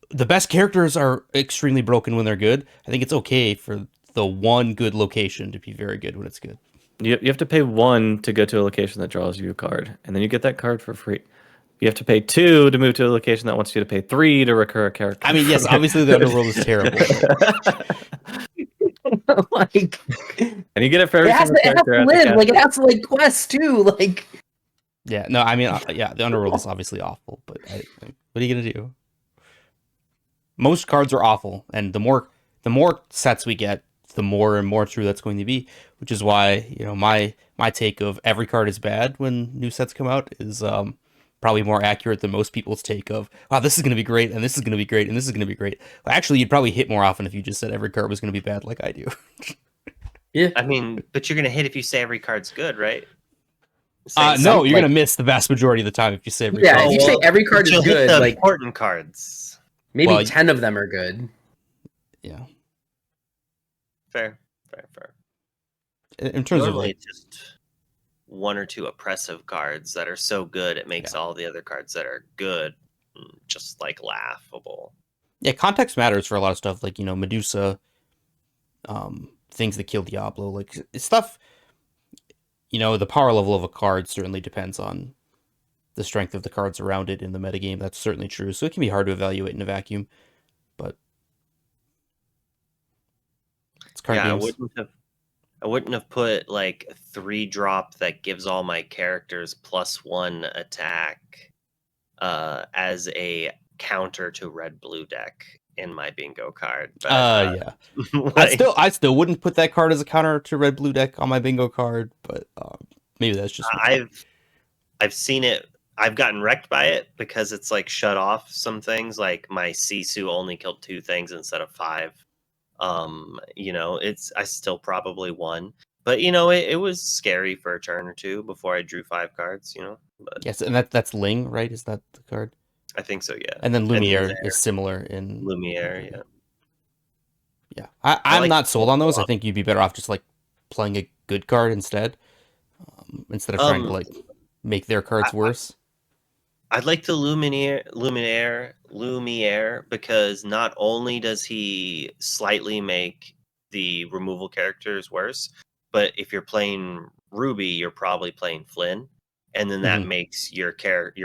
the best characters are extremely broken when they're good. I think it's okay for the one good location to be very good when it's good. You have to pay 1 to go to a location that draws you a card, and then you get that card for free. You have to pay 2 to move to a location that wants you to pay 3 to recur a character. I mean, yes, obviously the underworld is terrible. like And you get it for every it has single to character at the live. castle. Like it has to like quest too. Like Yeah, no, I mean, yeah, the underworld is obviously awful, but what are you gonna do? Most cards are awful, and the more sets we get, the more and more true that's going to be. Which is why my take of every card is bad when new sets come out is probably more accurate than most people's take of, wow, this is going to be great, and this is going to be great, and this is going to be great. Well, actually, you'd probably hit more often if you just said every card was going to be bad, like I do. yeah, I mean, but you're gonna hit if you say every card's good, right? No, you're like- gonna miss the vast majority of the time if you say every yeah. card. If you say every card But is you'll hit good, the like important cards. maybe Well, 10 of them are good. Yeah. Fair. In terms of Normally, like, it's just 1 or 2 oppressive cards that are so good it makes Yeah. all the other cards that are good just like laughable. yeah, context matters for a lot of stuff, like Medusa, things that kill Diablo, like stuff. The power level of a card certainly depends on the strength of the cards around it in the metagame. That's certainly true. So it can be hard to evaluate in a vacuum, but it's card Yeah, games. I wouldn't have put like a 3-drop that gives all my characters +1 attack as a counter to red blue deck in my bingo card. But, Yeah. like, I still wouldn't put that card as a counter to red blue deck on my bingo card, but maybe that's just me. I've seen it. I've gotten wrecked by it because it's like shut off some things. Like my Sisu only killed 2 things instead of 5. I still probably won, but it was scary for a turn or 2 before I drew 5 cards. But Yes, and that's Ling, right? Is that the card? I think so, yeah. And then Lumiere is similar in Lumiere, yeah. Yeah, I I'm like not sold on those. I co-op. think you'd be better off just like playing a good card instead of trying to like make their cards worse. I'd like the Lumiere because not only does he slightly make the removal characters worse, but if you're playing Ruby, you're probably playing Flynn, and then that makes your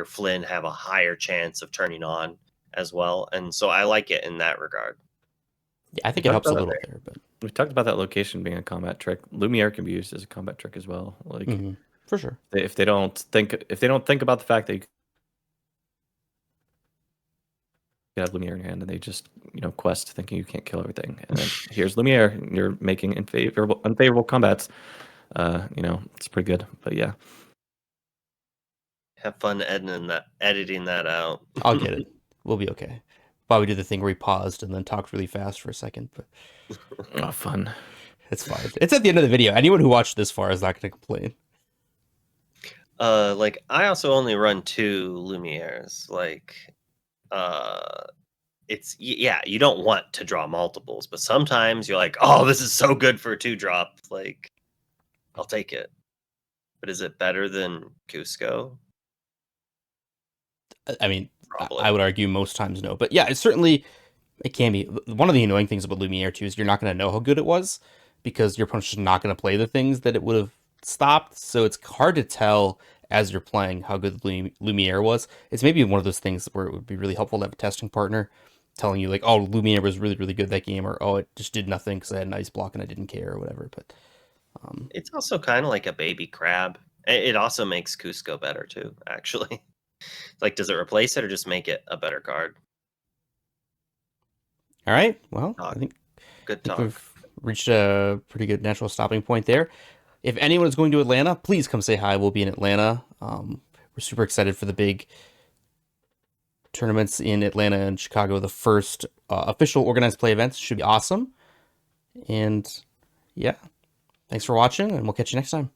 Flynn have a higher chance of turning on as well. And so I like it in that regard. Yeah, I think it helps a little there, but We talked about that location being a combat trick. Lumiere can be used as a combat trick as well. Like for sure. if they don't think about the fact that you could have Lumiere in your hand and they just quest thinking you can't kill everything, and then here's Lumiere, and you're making unfavorable combats. It's pretty good. But yeah, Have fun editing that out. I'll get it. We'll be okay. Probably do the thing where we paused and then talked really fast for a second, but fun. It's fine. It's at the end of the video. Anyone who watched this far is not going to complain. Like I also only run 2 Lumieres. Like, it's you don't want to draw multiples, but sometimes you're like, oh, this is so good for a 2-drop. Like, I'll take it. But is it better than Cusco? I mean, Probably. I would argue most times no, but yeah, it can be. One of the annoying things about Lumiere too is you're not going to know how good it was because your opponent's just not going to play the things that it would have stopped. So it's hard to tell as you're playing how good Lumiere was. It's maybe one of those things where it would be really helpful to have a testing partner telling you like, oh, Lumiere was really, really good that game, or oh, it just did nothing because I had an ice block and I didn't care or whatever. But it's also kind of like a baby crab. It also makes Cusco better too, actually. Like, does it replace it or just make it a better card? All right. Well, I think we've reached a pretty good natural stopping point there. If anyone is going to Atlanta, please come say hi. We'll be in Atlanta. We're super excited for the big tournaments in Atlanta and Chicago. The first official organized play events should be awesome. And yeah, thanks for watching, and we'll catch you next time.